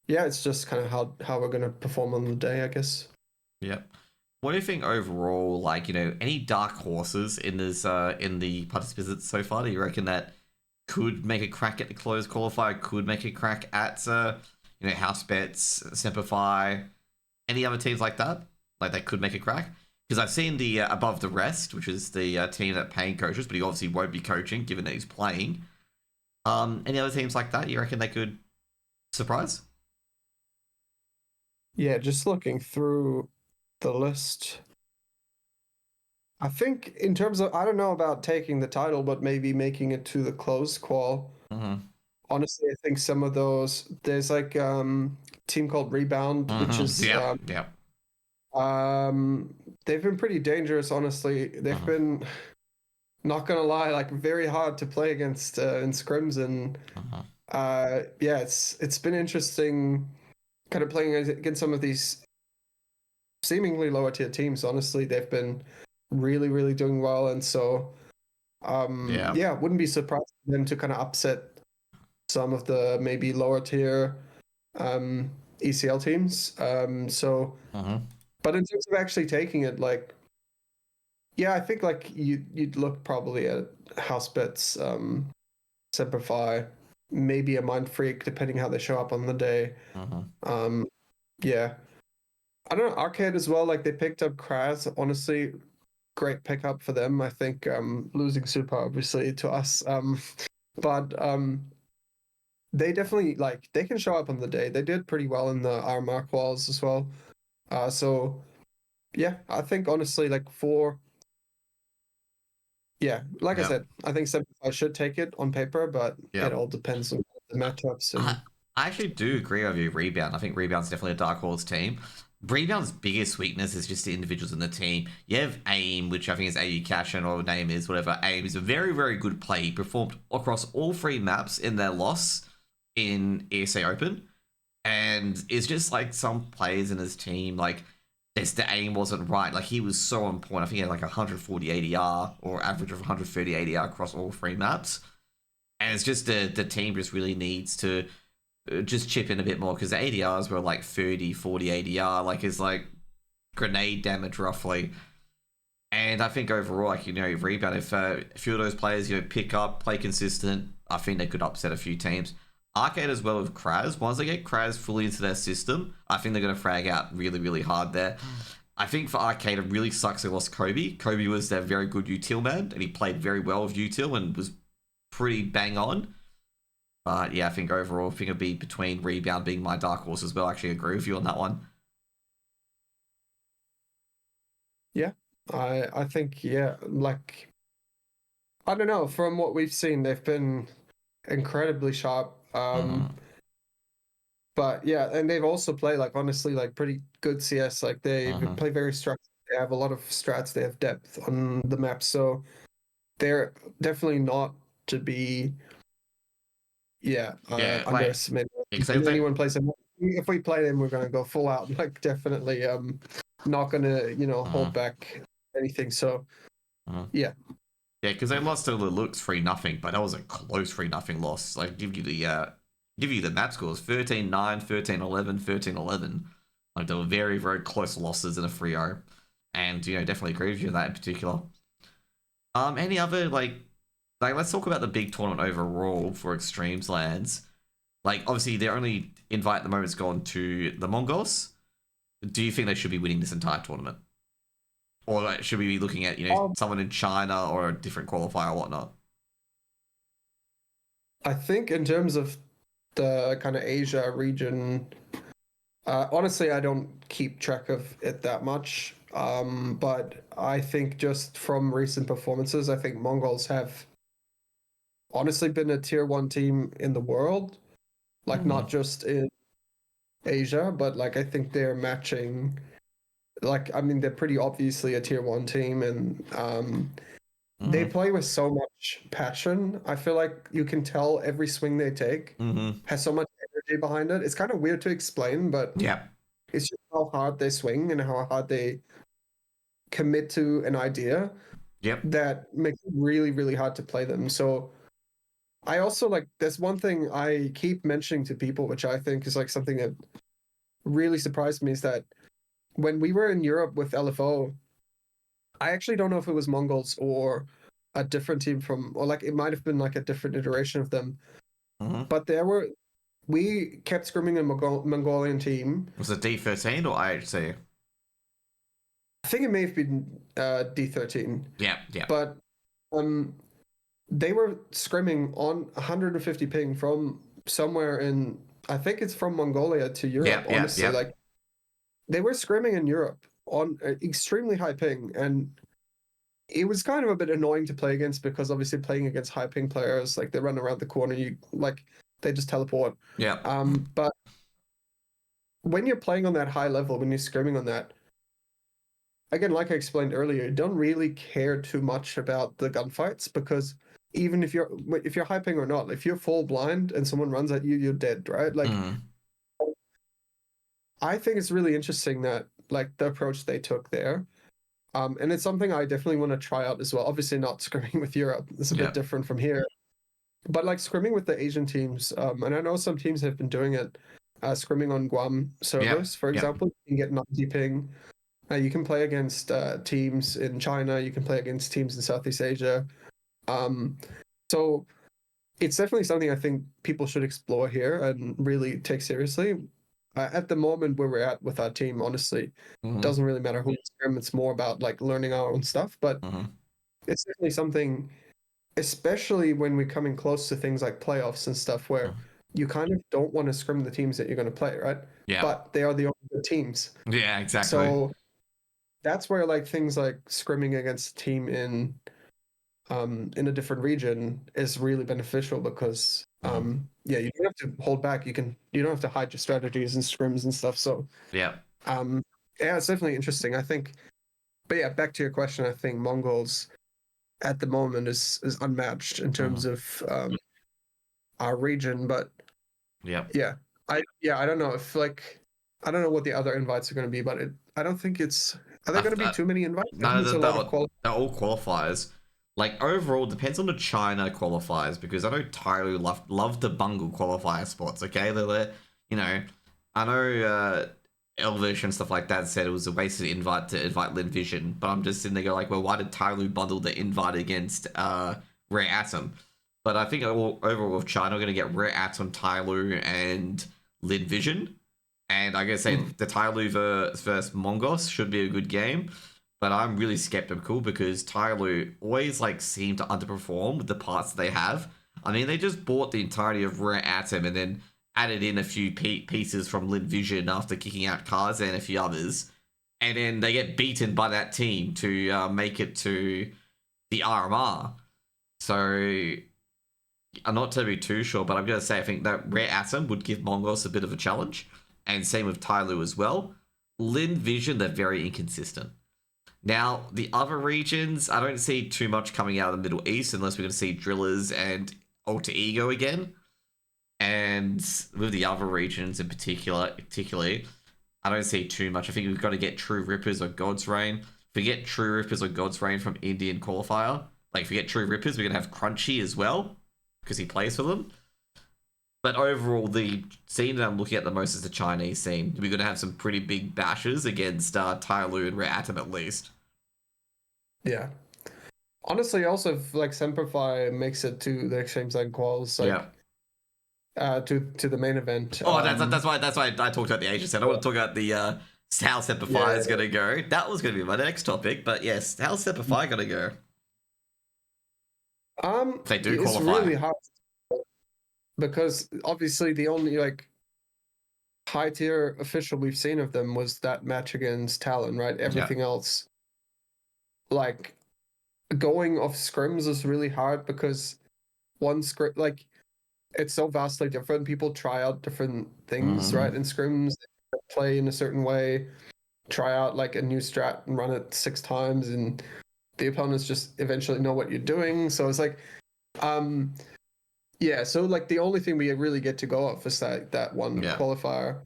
yeah, it's just kind of how we're gonna perform on the day, I guess. Yep. What do you think overall? Like, any dark horses in this in the participants so far? Do you reckon that could make a crack at the closed qualifier? Could make a crack at House Bets, Simplify, any other teams like that? Like they could make a crack. Because I've seen the Above the Rest, which is the team that paying coaches, but he obviously won't be coaching given that he's playing. Any other teams like that? You reckon they could surprise? Yeah, just looking through the list. I think in terms of, I don't know about taking the title, but maybe making it to the close qual. Mm-hmm. Honestly, I think some of those, there's like team called Rebound, which Mm-hmm. is Yep. Yep. they've been pretty dangerous, honestly. They've Mm-hmm. been, not gonna lie, like very hard to play against in scrims, and Mm-hmm. yeah, it's been interesting kind of playing against some of these seemingly lower tier teams. Honestly, they've been really, really doing well, and so Yeah. yeah, wouldn't be surprised for them to kind of upset some of the maybe lower tier ECL teams. So, Mm-hmm. but in terms of actually taking it, like, yeah, I think like you'd look probably at house bets, Simplify, maybe a Mind Freak, depending how they show up on the day. Mm-hmm. Um, yeah, I don't know, Arcade as well. Like they picked up Kraz. Honestly, great pickup for them. I think losing Supar obviously to us, but they definitely like they can show up on the day. They did pretty well in the RMR quals as well. So yeah, I think honestly, like for yeah, like I Yep. said, I think Simplify should take it on paper, but it Yep. all depends on the matchups I, and I actually do agree with you, Rebound. I think Rebound's definitely a dark horse team. Rebound's biggest weakness is just the individuals in the team. You have AIM, which I think is AU Cashin, or name is whatever. AIM is a very, very good play. He performed across all three maps in their loss in ESA Open. And it's just like some players in his team, like the aim wasn't right. Like he was so on point. I think he had like 140 ADR or average of 130 ADR across all three maps. And it's just the team just really needs to just chip in a bit more because the ADRs were like 30, 40 ADR, like it's like grenade damage roughly. And I think overall, like, rebound, if a few of those players, pick up, play consistent, I think they could upset a few teams. Arcade as well with Kraz. Once they get Kraz fully into their system, I think they're going to frag out really, really hard there. I think for Arcade, it really sucks they lost Kobe. Kobe was their very good util man, and he played very well with util and was pretty bang on. But yeah, I think overall, I think it'd be between Rebound being my dark horse as well. I actually agree with you on that one. yeah, I think yeah, like I don't know, from what we've seen, they've been incredibly sharp. Mm-hmm. But yeah, and they've also played like honestly like pretty good CS. Like they Mm-hmm. play very structured. They have a lot of strats. They have depth on the map, so they're definitely not to be yeah Yeah, like, underestimated. because When they, anyone plays them, if we play them, we're gonna go full out. Like definitely not gonna hold mm-hmm. back anything. So Mm-hmm. yeah, Yeah, because they lost to the looks 3-0, but that was a close 3-0 loss. Like give you the map scores 13-9, 13-11, 13-11. Like they were very, very close losses in a 3-0. And definitely agree with you on that in particular. Any other like let's talk about the big tournament overall for Extremeslands. Like obviously their only invite at the moment's gone to the Mongols. Do you think they should be winning this entire tournament? Or like, should we be looking at, um, someone in China or a different qualifier or whatnot? I think in terms of the kind of Asia region, honestly, I don't keep track of it that much. But I think just from recent performances, I think Mongols have honestly been a tier one team in the world, like Mm-hmm. not just in Asia, but like I think they're matching. Like I mean, they're pretty obviously a tier one team, and they Mm-hmm. play with so much passion. I feel like you can tell every swing they take Mm-hmm. has so much energy behind it. It's kind of weird to explain, but Yeah. it's just how hard they swing and how hard they commit to an idea Yep. that makes it really, really hard to play them. So I also like there's one thing I keep mentioning to people, which I think is like something that really surprised me is that when we were in Europe with LFO, I actually don't know if it was Mongols or a different team from, or like it might have been like a different iteration of them, Mm-hmm. but we kept scrimming a Mongolian team. Was it D13 or IHC? I think it may have been D13, Yeah. Yeah. but um, they were scrimming on 150 ping from somewhere in, I think it's from Mongolia to Europe, Yep. Yep. honestly. Yep. Like they were scrimming in Europe on extremely high ping. And it was kind of a bit annoying to play against because obviously playing against high ping players, like they run around the corner, they just teleport. Yeah. But when you're playing on that high level, when you're scrimming on that, again, like I explained earlier, you don't really care too much about the gunfights because even if you're hyping or not, if you're full blind and someone runs at you, you're dead, right? Like I think it's really interesting that like the approach they took there. And it's something I definitely want to try out as well. Obviously not scrimming with Europe. It's a bit different from here. But like scrimming with the Asian teams, and I know some teams have been doing it, scrimming on Guam servers, for example, you can get 90 ping. You can play against teams in China. You can play against teams in Southeast Asia. So it's definitely something I think people should explore here and really take seriously. At the moment where we're at with our team, honestly, it doesn't really matter who we scrim. It's more about like learning our own stuff. But it's definitely something, especially when we're coming close to things like playoffs and stuff, where you kind of don't want to scrim the teams that you're going to play, right? Yeah. But they are the only good teams. Yeah, exactly. So that's where like things like scrimming against a team in a different region is really beneficial because yeah, you don't have to hold back. You don't have to hide your strategies and scrims and stuff. So yeah, it's definitely interesting, I think. But yeah, back to your question, I think Mongols at the moment is unmatched in terms of our region. But yeah, I don't know if like I don't know what the other invites are going to be, but I don't think it's. Are there going to be too many invites? No, they're all qualifiers. Like overall, depends on the China qualifiers because I know Tyloo love to bungle qualifier spots. Okay, they're I know Elvish and stuff like that said it was a wasted invite to invite Lin Vision, but I'm just sitting there go like, well, why did Tyloo bundle the invite against Rare Atom? But I think overall with China, we're going to get Rare Atom, Tyloo, and Lin Vision. And I gotta say, the Tyloo versus Mongos should be a good game. But I'm really skeptical because Tyloo always like seem to underperform with the parts they have. I mean, they just bought the entirety of Rare Atom and then added in a few pieces from Lin Vision after kicking out Kaza and a few others. And then they get beaten by that team to make it to the RMR. So I'm not to be too sure, but I'm going to say I think that Rare Atom would give Mongos a bit of a challenge. And same with Tyloo as well. Lin Vision, they're very inconsistent. Now, the other regions, I don't see too much coming out of the Middle East unless we're going to see Drillers and Alter Ego again. And with the other regions in particularly, I don't see too much. I think we've got to get True Rippers or God's Reign. If we get True Rippers or God's Reign from Indian qualifier, like if we get True Rippers, we're going to have Crunchy as well because he plays for them. But overall, the scene that I'm looking at the most is the Chinese scene. We're going to have some pretty big bashes against Tyloo and Rare Atom at least. Yeah. Honestly, also, if like Semperfi makes it to the Extremesland Quals, like to the main event. Oh, that's why I talked about the Asian scene. I want to talk about the how Semperfi is going to go. That was going to be my next topic, but yes, how's Semperfi going to go? If they do qualify. It's really hard. Because obviously the only like high tier official we've seen of them was that match against Talon, right? Everything else, like going off scrims is really hard because one script, like it's so vastly different. People try out different things, right? In scrims, they play in a certain way, try out like a new strat and run it 6 times, and the opponents just eventually know what you're doing. So it's like, yeah, so like the only thing we really get to go off is that one qualifier.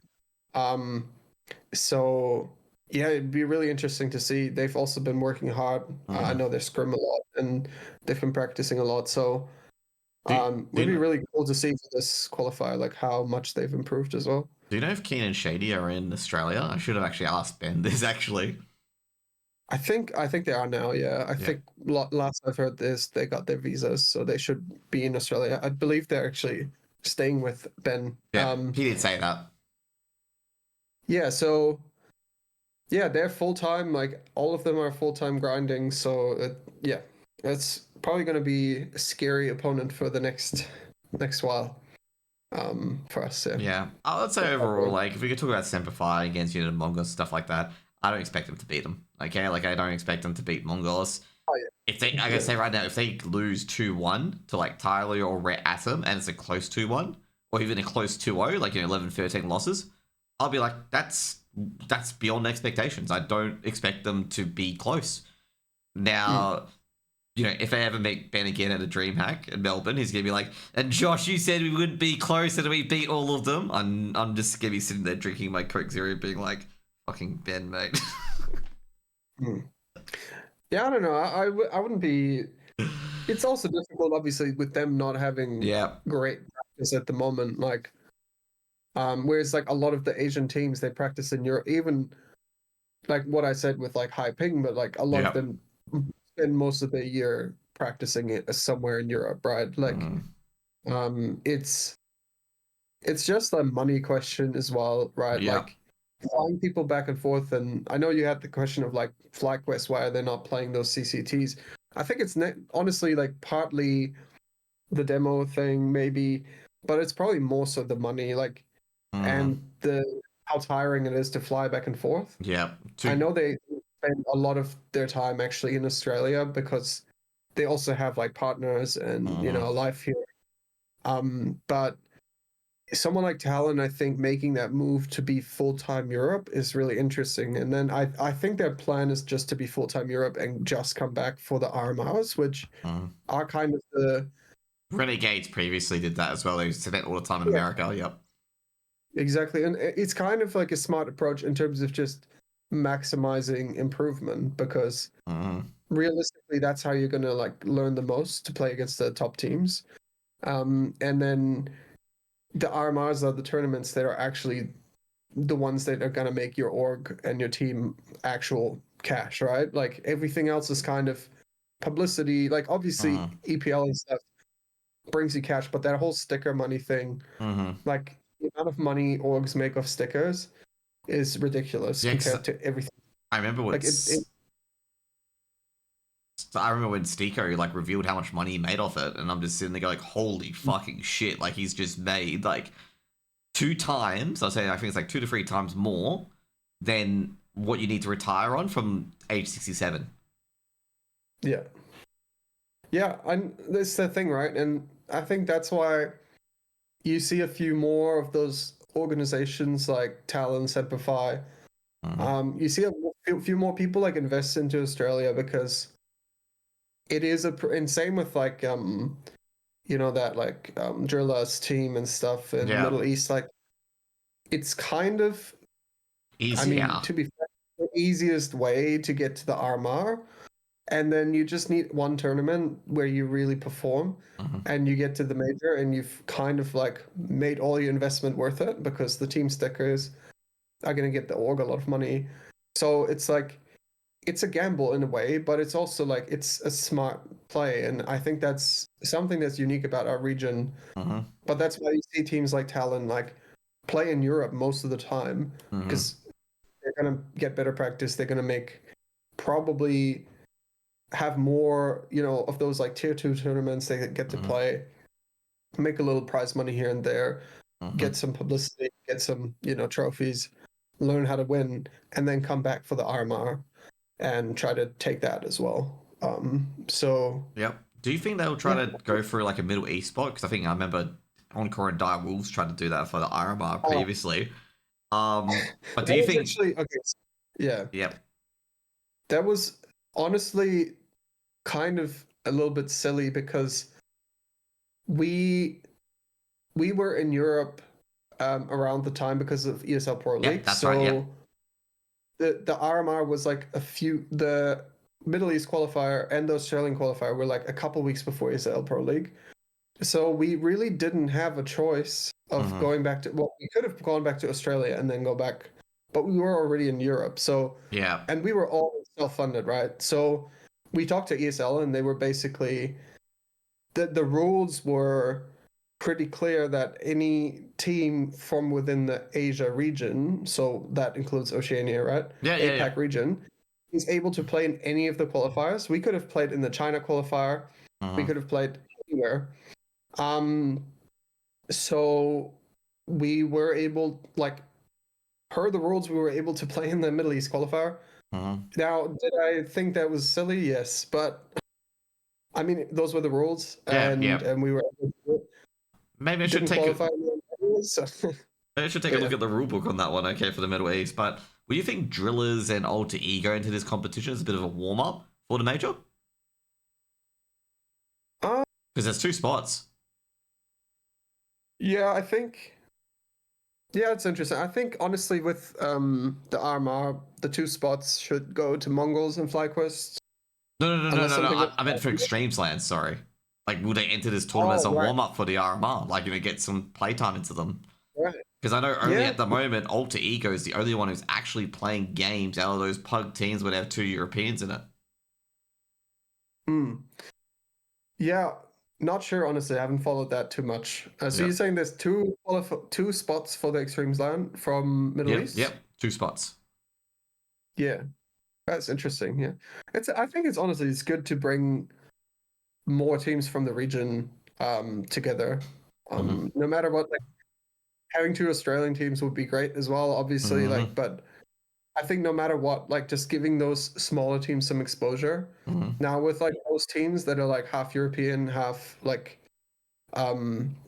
So yeah, it'd be really interesting to see. They've also been working hard. I know they scrim a lot and they've been practicing a lot. So it'd be really cool to see for this qualifier, like how much they've improved as well. Do you know if Keen and Shady are in Australia? I should have actually asked Ben this actually. I think they are now. Yeah, I think last I've heard this, they got their visas, so they should be in Australia. I believe they're actually staying with Ben. Yeah, he did say that. Yeah, so yeah, they're full time. Like all of them are full time grinding. So yeah, it's probably going to be a scary opponent for the next while. For us. Yeah, I would say overall, like if we could talk about Semperfi against Mongols stuff like that, I don't expect them to beat them. Okay, like I don't expect them to beat Mongols. if they, like I say right now, if they lose 2-1 to like Tyler or Rhett Atom and it's a close 2-1, or even a close 2-0, like 11-13 losses, I'll be like, that's beyond expectations. I don't expect them to be close. Now, if they ever meet Ben again at a DreamHack in Melbourne, he's gonna be like, "And Josh, you said we wouldn't be close, and we beat all of them." I'm just gonna be sitting there drinking my Coke Zero, being like, "Fucking Ben, mate." Yeah, I don't know. I wouldn't be. It's also difficult, obviously, with them not having Yeah. great practice at the moment. Like, whereas like a lot of the Asian teams, they practice in Europe. Even like what I said with like high ping, but like a lot of Yeah. them spend most of their year practicing it somewhere in Europe, right? Like, it's just a money question as well, right? Yeah. Like flying people back and forth. And I know you had the question of like FlyQuest, why are they not playing those CCTs? I think it's honestly like partly the demo thing, maybe, but it's probably more so the money, like, and the how tiring it is to fly back and forth. Yeah. I know they spend a lot of their time actually in Australia because they also have like partners and a life here. But someone like Talon, I think making that move to be full-time Europe is really interesting. And then I think their plan is just to be full-time Europe and just come back for the RMRs, which are kind of the Renegades previously did that as well. They used to it all the time in America. Yep. Exactly. And it's kind of like a smart approach in terms of just maximizing improvement because realistically that's how you're going to like learn the most to play against the top teams. And then the RMRs are the tournaments that are actually the ones that are going to make your org and your team actual cash, right? Like everything else is kind of publicity. Like obviously EPL and stuff brings you cash, but that whole sticker money thing, like the amount of money orgs make off stickers is ridiculous compared to everything. I remember what like I remember when Stico like revealed how much money he made off it, and I'm just sitting there going, "Holy fucking shit!" Like he's just made like 2 times. I say I think it's like 2 to 3 times more than what you need to retire on from age 67. Yeah, and that's the thing, right? And I think that's why you see a few more of those organizations like Talon, Semplify. You see a few more people like invest into Australia because it is and same with like that like Drilla's team and stuff in the Middle East. Like it's kind of easier. I mean, to be fair, the easiest way to get to the RMR. And then you just need one tournament where you really perform and you get to the major and you've kind of like made all your investment worth it because the team stickers are going to get the org a lot of money. So it's like, it's a gamble in a way, but it's also like, it's a smart play. And I think that's something that's unique about our region. But that's why you see teams like Talon like play in Europe most of the time because they're going to get better practice. They're going to make probably have more, of those like tier 2 tournaments they get to play, make a little prize money here and there, get some publicity, get some, trophies, learn how to win, and then come back for the RMR and try to take that as well. So yep. Do you think they'll try to go for like a Middle East spot? Because I think I remember Encore and Dire Wolves tried to do that for the RMR previously. But do you think actually okay? Yeah. Yep. That was honestly kind of a little bit silly because we were in Europe around the time because of ESL Pro League. Yep, that's so right. Yep. the RMR was like the Middle East qualifier and the Australian qualifier were like a couple weeks before ESL Pro League. So we really didn't have a choice of going back to, well, we could have gone back to Australia and then go back, but we were already in Europe. So, yeah. And we were all self-funded, right? So we talked to ESL and they were basically, the rules were pretty clear that any team from within the Asia region, so that includes Oceania, right? APAC region, is able to play in any of the qualifiers. We could have played in the China qualifier. We could have played anywhere. So we were able, like, per the rules, we were able to play in the Middle East qualifier. Now, did I think that was silly? Yes, but I mean, those were the rules, Yeah, and yeah. we were able to do it. Maybe I should Didn't take a qualify anyways, so maybe I should take a but look yeah. at the rulebook on that one, okay, for the Middle East. But will you think drillers and alter ego into this competition is a bit of a warm up for the major? Uh, Because there's 2 spots. yeah, I think. Yeah, it's interesting. I think honestly, with the RMR, the 2 spots should go to Mongols and FlyQuest, No, no, no, no, unless no, no. something goes I meant for wrong. Extremesland, sorry. Like, will they enter this tournament as Oh, a right, warm up for the RMR? Like, get some playtime into them. right. Because I know only Yeah. at the moment, Alter Ego is the only one who's actually playing games out of those pug teams where they have 2 Europeans in it. Hmm. Yeah, not sure honestly. I haven't followed that too much. So Yeah. you're saying there's two spots for the Extremesland from Middle Yep, East? yep. 2 spots. Yeah, that's interesting. Yeah, I think it's honestly it's good to bring more teams from the region together. Mm-hmm. No matter what, like having 2 Australian teams would be great as well, obviously. Mm-hmm. Like, but I think no matter what, like just giving those smaller teams some exposure. Mm-hmm. Now with like those teams that are like half European, half like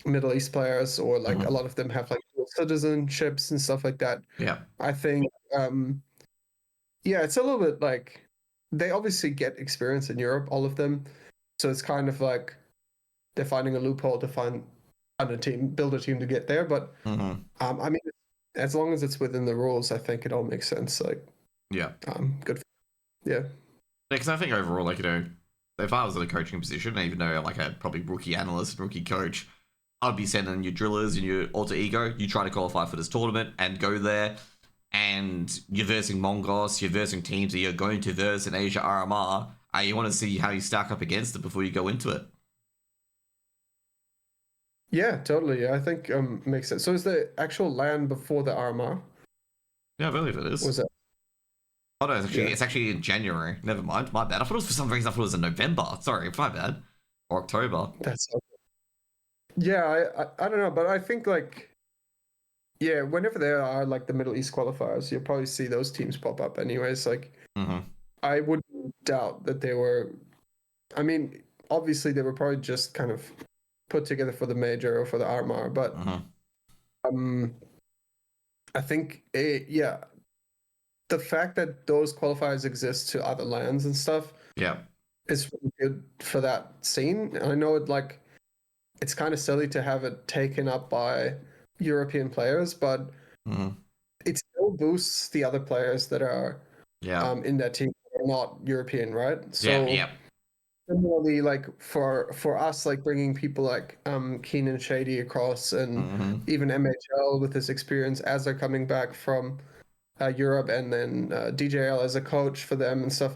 Middle East players, or like a Mm-hmm. lot of them have like dual citizenships and stuff like that. Yeah. I think yeah, it's a little bit like they obviously get experience in Europe, all of them. So it's kind of like they're finding a loophole to build a team to get there. But Mm-hmm. I mean, as long as it's within the rules, I think it all makes sense. Like, Yeah. good. Yeah. Because I think overall, like, if I was in a coaching position, even though like a probably rookie analyst, rookie coach, I'd be sending your drillers and your alter ego. You try to qualify for this tournament and go there, and you're versing Mongols, you're versing teams that you're going to verse in Asia RMR. You want to see how you stack up against it before you go into it. Yeah, totally. Yeah, I think makes sense. So is the actual land before the RMR? Yeah, I believe it is. Was it? Oh no, Yeah. it's actually in January. Never mind, my bad. I thought it was for some reason. I thought it was in November. Sorry, my bad. Or October. That's yeah. I don't know, but I think like yeah, whenever there are like the Middle East qualifiers, you'll probably see those teams pop up anyways. Like Mm-hmm. I wouldn't doubt that they were. I mean, obviously they were probably just kind of put together for the major or for the RMR, but Mm-hmm. um, I think yeah, the fact that those qualifiers exist to other lands and stuff Yeah. is really good for that scene. And I know it's kind of silly to have it taken up by European players, but Mm-hmm. it still boosts the other players that are Yeah. in that team that are not European, right? Yeah. So Yeah. similarly, like for us, like bringing people like Keenan Shady across, and Mm-hmm. even MHL with his experience as they're coming back from Europe, and then DJL as a coach for them and stuff.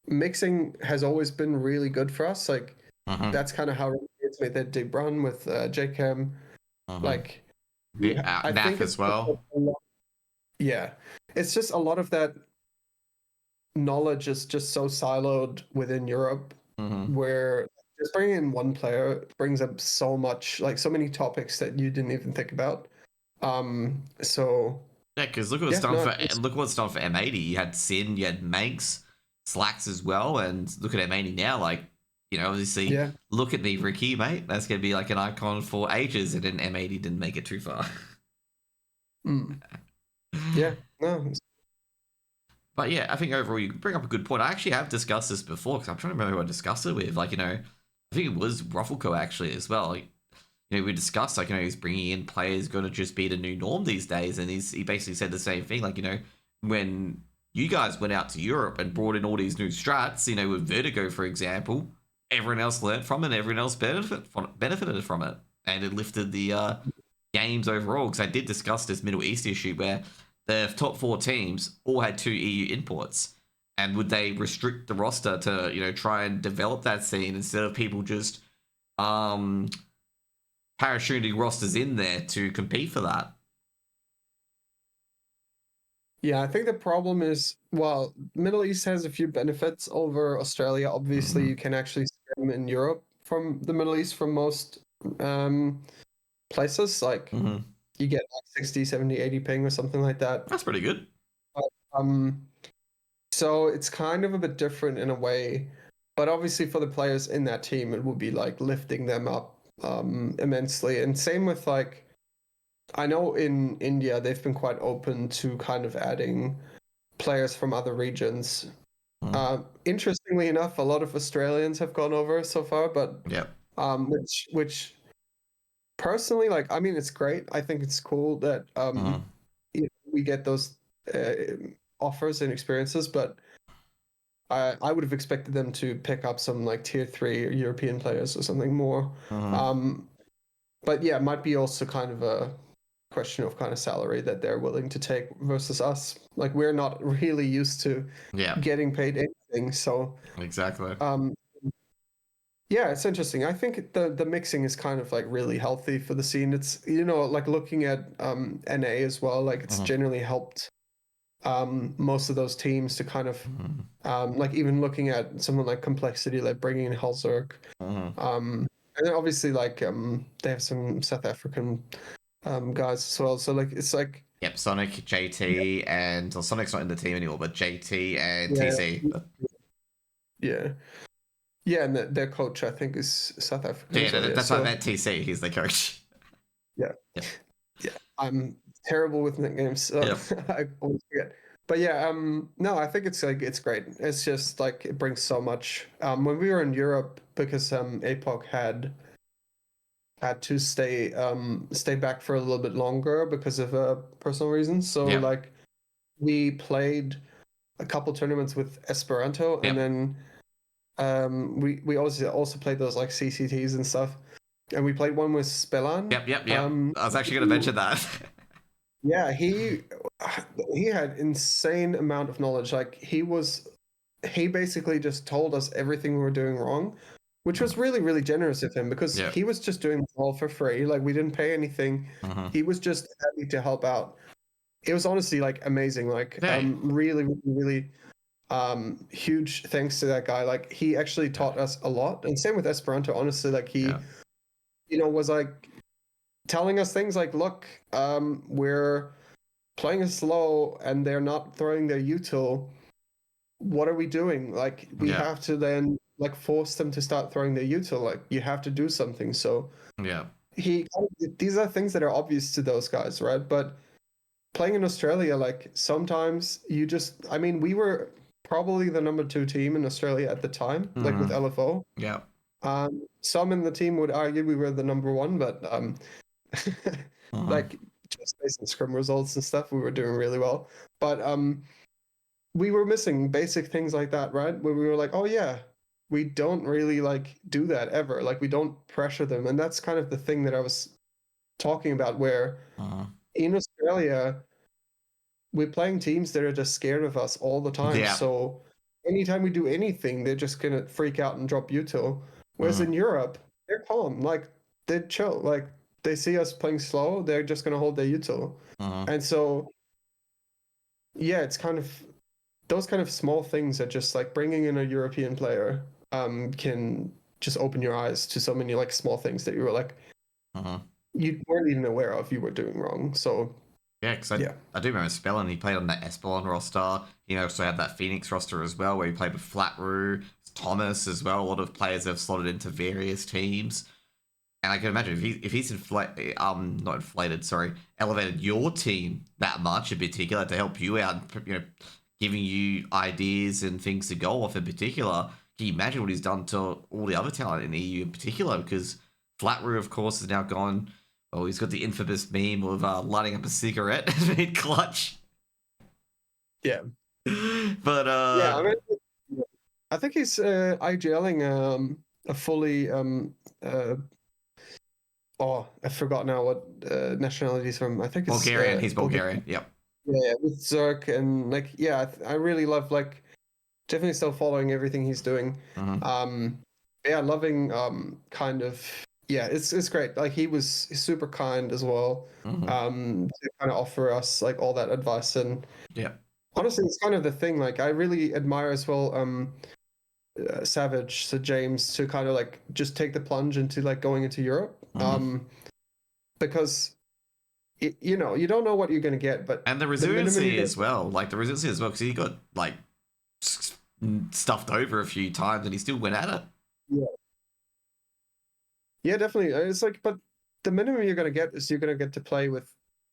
Mixing has always been really good for us. Like Mm-hmm. that's kind of how Renegades made their deep run with JChem. Mm-hmm. Like I NAF think as it's just well. a lot, yeah, it's just a lot of that knowledge is just so siloed within Europe, Mm-hmm. where just bringing in one player brings up so much, like so many topics that you didn't even think about. So Yeah, because look what it's yeah, done no, for M80. You had Sin, you had Manx, Slacks as well, and look at M80 now. Like, obviously, yeah, look at me, Ricky, mate. That's gonna be like an icon for ages, and then M80 didn't make it too far. mm, yeah, no, But yeah, I think overall you bring up a good point. I actually have discussed this before because I'm trying to remember who I discussed it with. Like, I think it was Ruffleco actually as well. Like, we discussed like he's bringing in players going to just be the new norm these days, and he basically said the same thing. Like, when you guys went out to Europe and brought in all these new strats, with Vertigo for example, everyone else learned from it, everyone else benefited from it, and it lifted the games overall. Because I did discuss this Middle East issue where the top 4 teams all had 2 EU imports. And would they restrict the roster to, try and develop that scene instead of people just parachuting rosters in there to compete for that? yeah. I think the problem is, well, Middle East has a few benefits over Australia. Obviously, Mm-hmm. you can actually stream in Europe from the Middle East from most um, places. Like Mm-hmm. you get like 60, 70, 80 ping or something like that. That's pretty good. But, So it's kind of a bit different in a way, but obviously for the players in that team, it would be like lifting them up immensely. And same with like, I know in India they've been quite open to kind of adding players from other regions. Interestingly enough, a lot of Australians have gone over so far, but Yep. which personally, like, I mean, it's great. I think it's cool that you know, we get those uh, offers and experiences, but I would have expected them to pick up some like tier 3 European players or something more. But yeah, it might be also kind of a question of kind of salary that they're willing to take versus us. Like we're not really used to Yeah. getting paid anything, so Exactly. yeah, it's interesting. I think the mixing is kind of like really healthy for the scene. It's like looking at NA as well, like it's generally helped most of those teams to kind of like even looking at someone like Complexity, like bringing in Halzerk. And then obviously like they have some South African guys as well. So like it's like Yep, Sonic, JT, and well, Sonic's not in the team anymore, but JT and yeah, TC. yeah, yeah, and their coach I think is South African Yeah, as well. Yeah, that's why I so meant TC. He's the coach. yeah, Yep. yeah. I'm terrible with nicknames, so Yep. I always forget. But yeah, no, I think it's like it's great. It's just like it brings so much. When we were in Europe, because APOC had to stay back for a little bit longer because of personal reasons. So Yep. like we played a couple tournaments with Esperanto, and Yep. then we also played those like CCTs and stuff, and we played one with Spellan. Yep. I was actually going to mention that. Yeah, he had insane amount of knowledge. Like he basically just told us everything we were doing wrong, which was really, really generous of him because Yep. he was just doing it all for free. Like we didn't pay anything. He was just happy to help out. It was honestly like amazing. Like Hey. really, really, really huge thanks to that guy. Like he actually taught us a lot. And same with Esperanto, honestly. Like he, was like telling us things like, look, we're playing it slow and they're not throwing their util. What are we doing? Like we have to then like force them to start throwing their util. Like you have to do something. So these are things that are obvious to those guys, right? But playing in Australia, like sometimes you just, I mean, we were probably the number 2 team in Australia at the time, like with LFO. Yeah. Some in the team would argue we were the number 1, but like just based on scrim results and stuff, we were doing really well. But we were missing basic things like that, right? Where we were like, oh yeah, we don't really like do that ever. Like we don't pressure them, and that's kind of the thing that I was talking about. Where in Australia, we're playing teams that are just scared of us all the time. Yeah. So anytime we do anything, they're just gonna freak out and drop util. Whereas in Europe, they're calm, like they're chill, like they see us playing slow, they're just gonna hold their util. And so yeah, it's kind of those kind of small things that just like bringing in a European player can just open your eyes to so many like small things that you were like you weren't even aware of you were doing wrong. So yeah, because I do remember Spellin. He played on that Espelon roster. He also had that Phoenix roster as well, where he played with Flatroo, Thomas as well. A lot of players have slotted into various teams. And I can imagine if he's not inflated, sorry, elevated your team that much in particular to help you out, giving you ideas and things to go off in particular. Can you imagine what he's done to all the other talent in the EU in particular? Because Flatroo, of course, is now gone. Oh, he's got the infamous meme of lighting up a cigarette mid-clutch. Yeah. But yeah, I mean, I think he's IGLing a fully I forgot now what nationality he's from. I think it's Bulgarian. He's Bulgarian. Yep. Yeah, with Zerk and like I really love like definitely still following everything he's doing. Loving kind of it's great. Like he was super kind as well. To kind of offer us like all that advice and honestly it's kind of the thing like I really admire as well Savage, so James, to kind of like just take the plunge into like going into Europe because you don't know what you're going to get, but and the resiliency as well, because he got like stuffed over a few times, and he still went at it. Yeah, definitely. It's like, but the minimum you're gonna get is you're gonna get to play with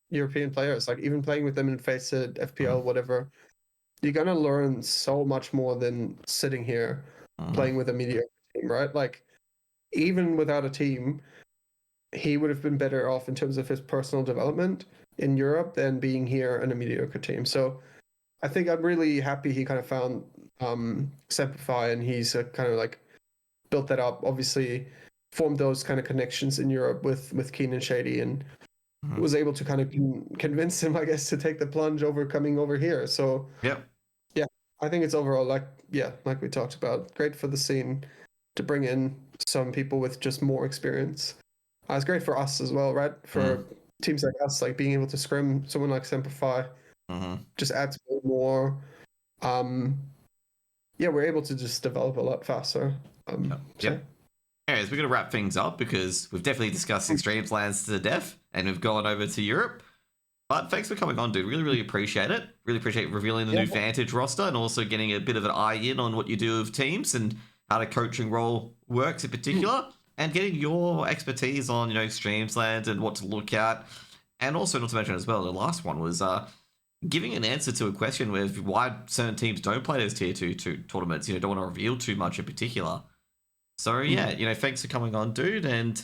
European players. Like even playing with them in FACEIT, FPL, whatever. You're gonna learn so much more than sitting here playing with a mediocre team, right? Like even without a team, he would have been better off in terms of his personal development in Europe than being here in a mediocre team. So I think I'm really happy he kind of found Semplify, and he's kind of like built that up. Obviously, formed those kind of connections in Europe with Keen and Shady, and was able to kind of convince him, I guess, to take the plunge over coming over here. So Yep. yeah, I think it's overall like we talked about, great for the scene to bring in some people with just more experience. It's great for us as well, right? For teams like us, like being able to scrim someone like Semplify just adds more. Yeah, we're able to just develop a lot faster. Yep. Anyways, we're going to wrap things up because we've definitely discussed Extremesland to death and we've gone over to Europe. But thanks for coming on, dude. Really, really appreciate it. Really appreciate revealing the new Vantage roster and also getting a bit of an eye in on what you do with teams and how the coaching role works in particular, and getting your expertise on, Extremesland and what to look at. And also, not to mention as well, the last one was giving an answer to a question with why certain teams don't play those tier 2 tournaments. Don't want to reveal too much in particular. So yeah, thanks for coming on, dude, and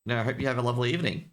I hope you have a lovely evening.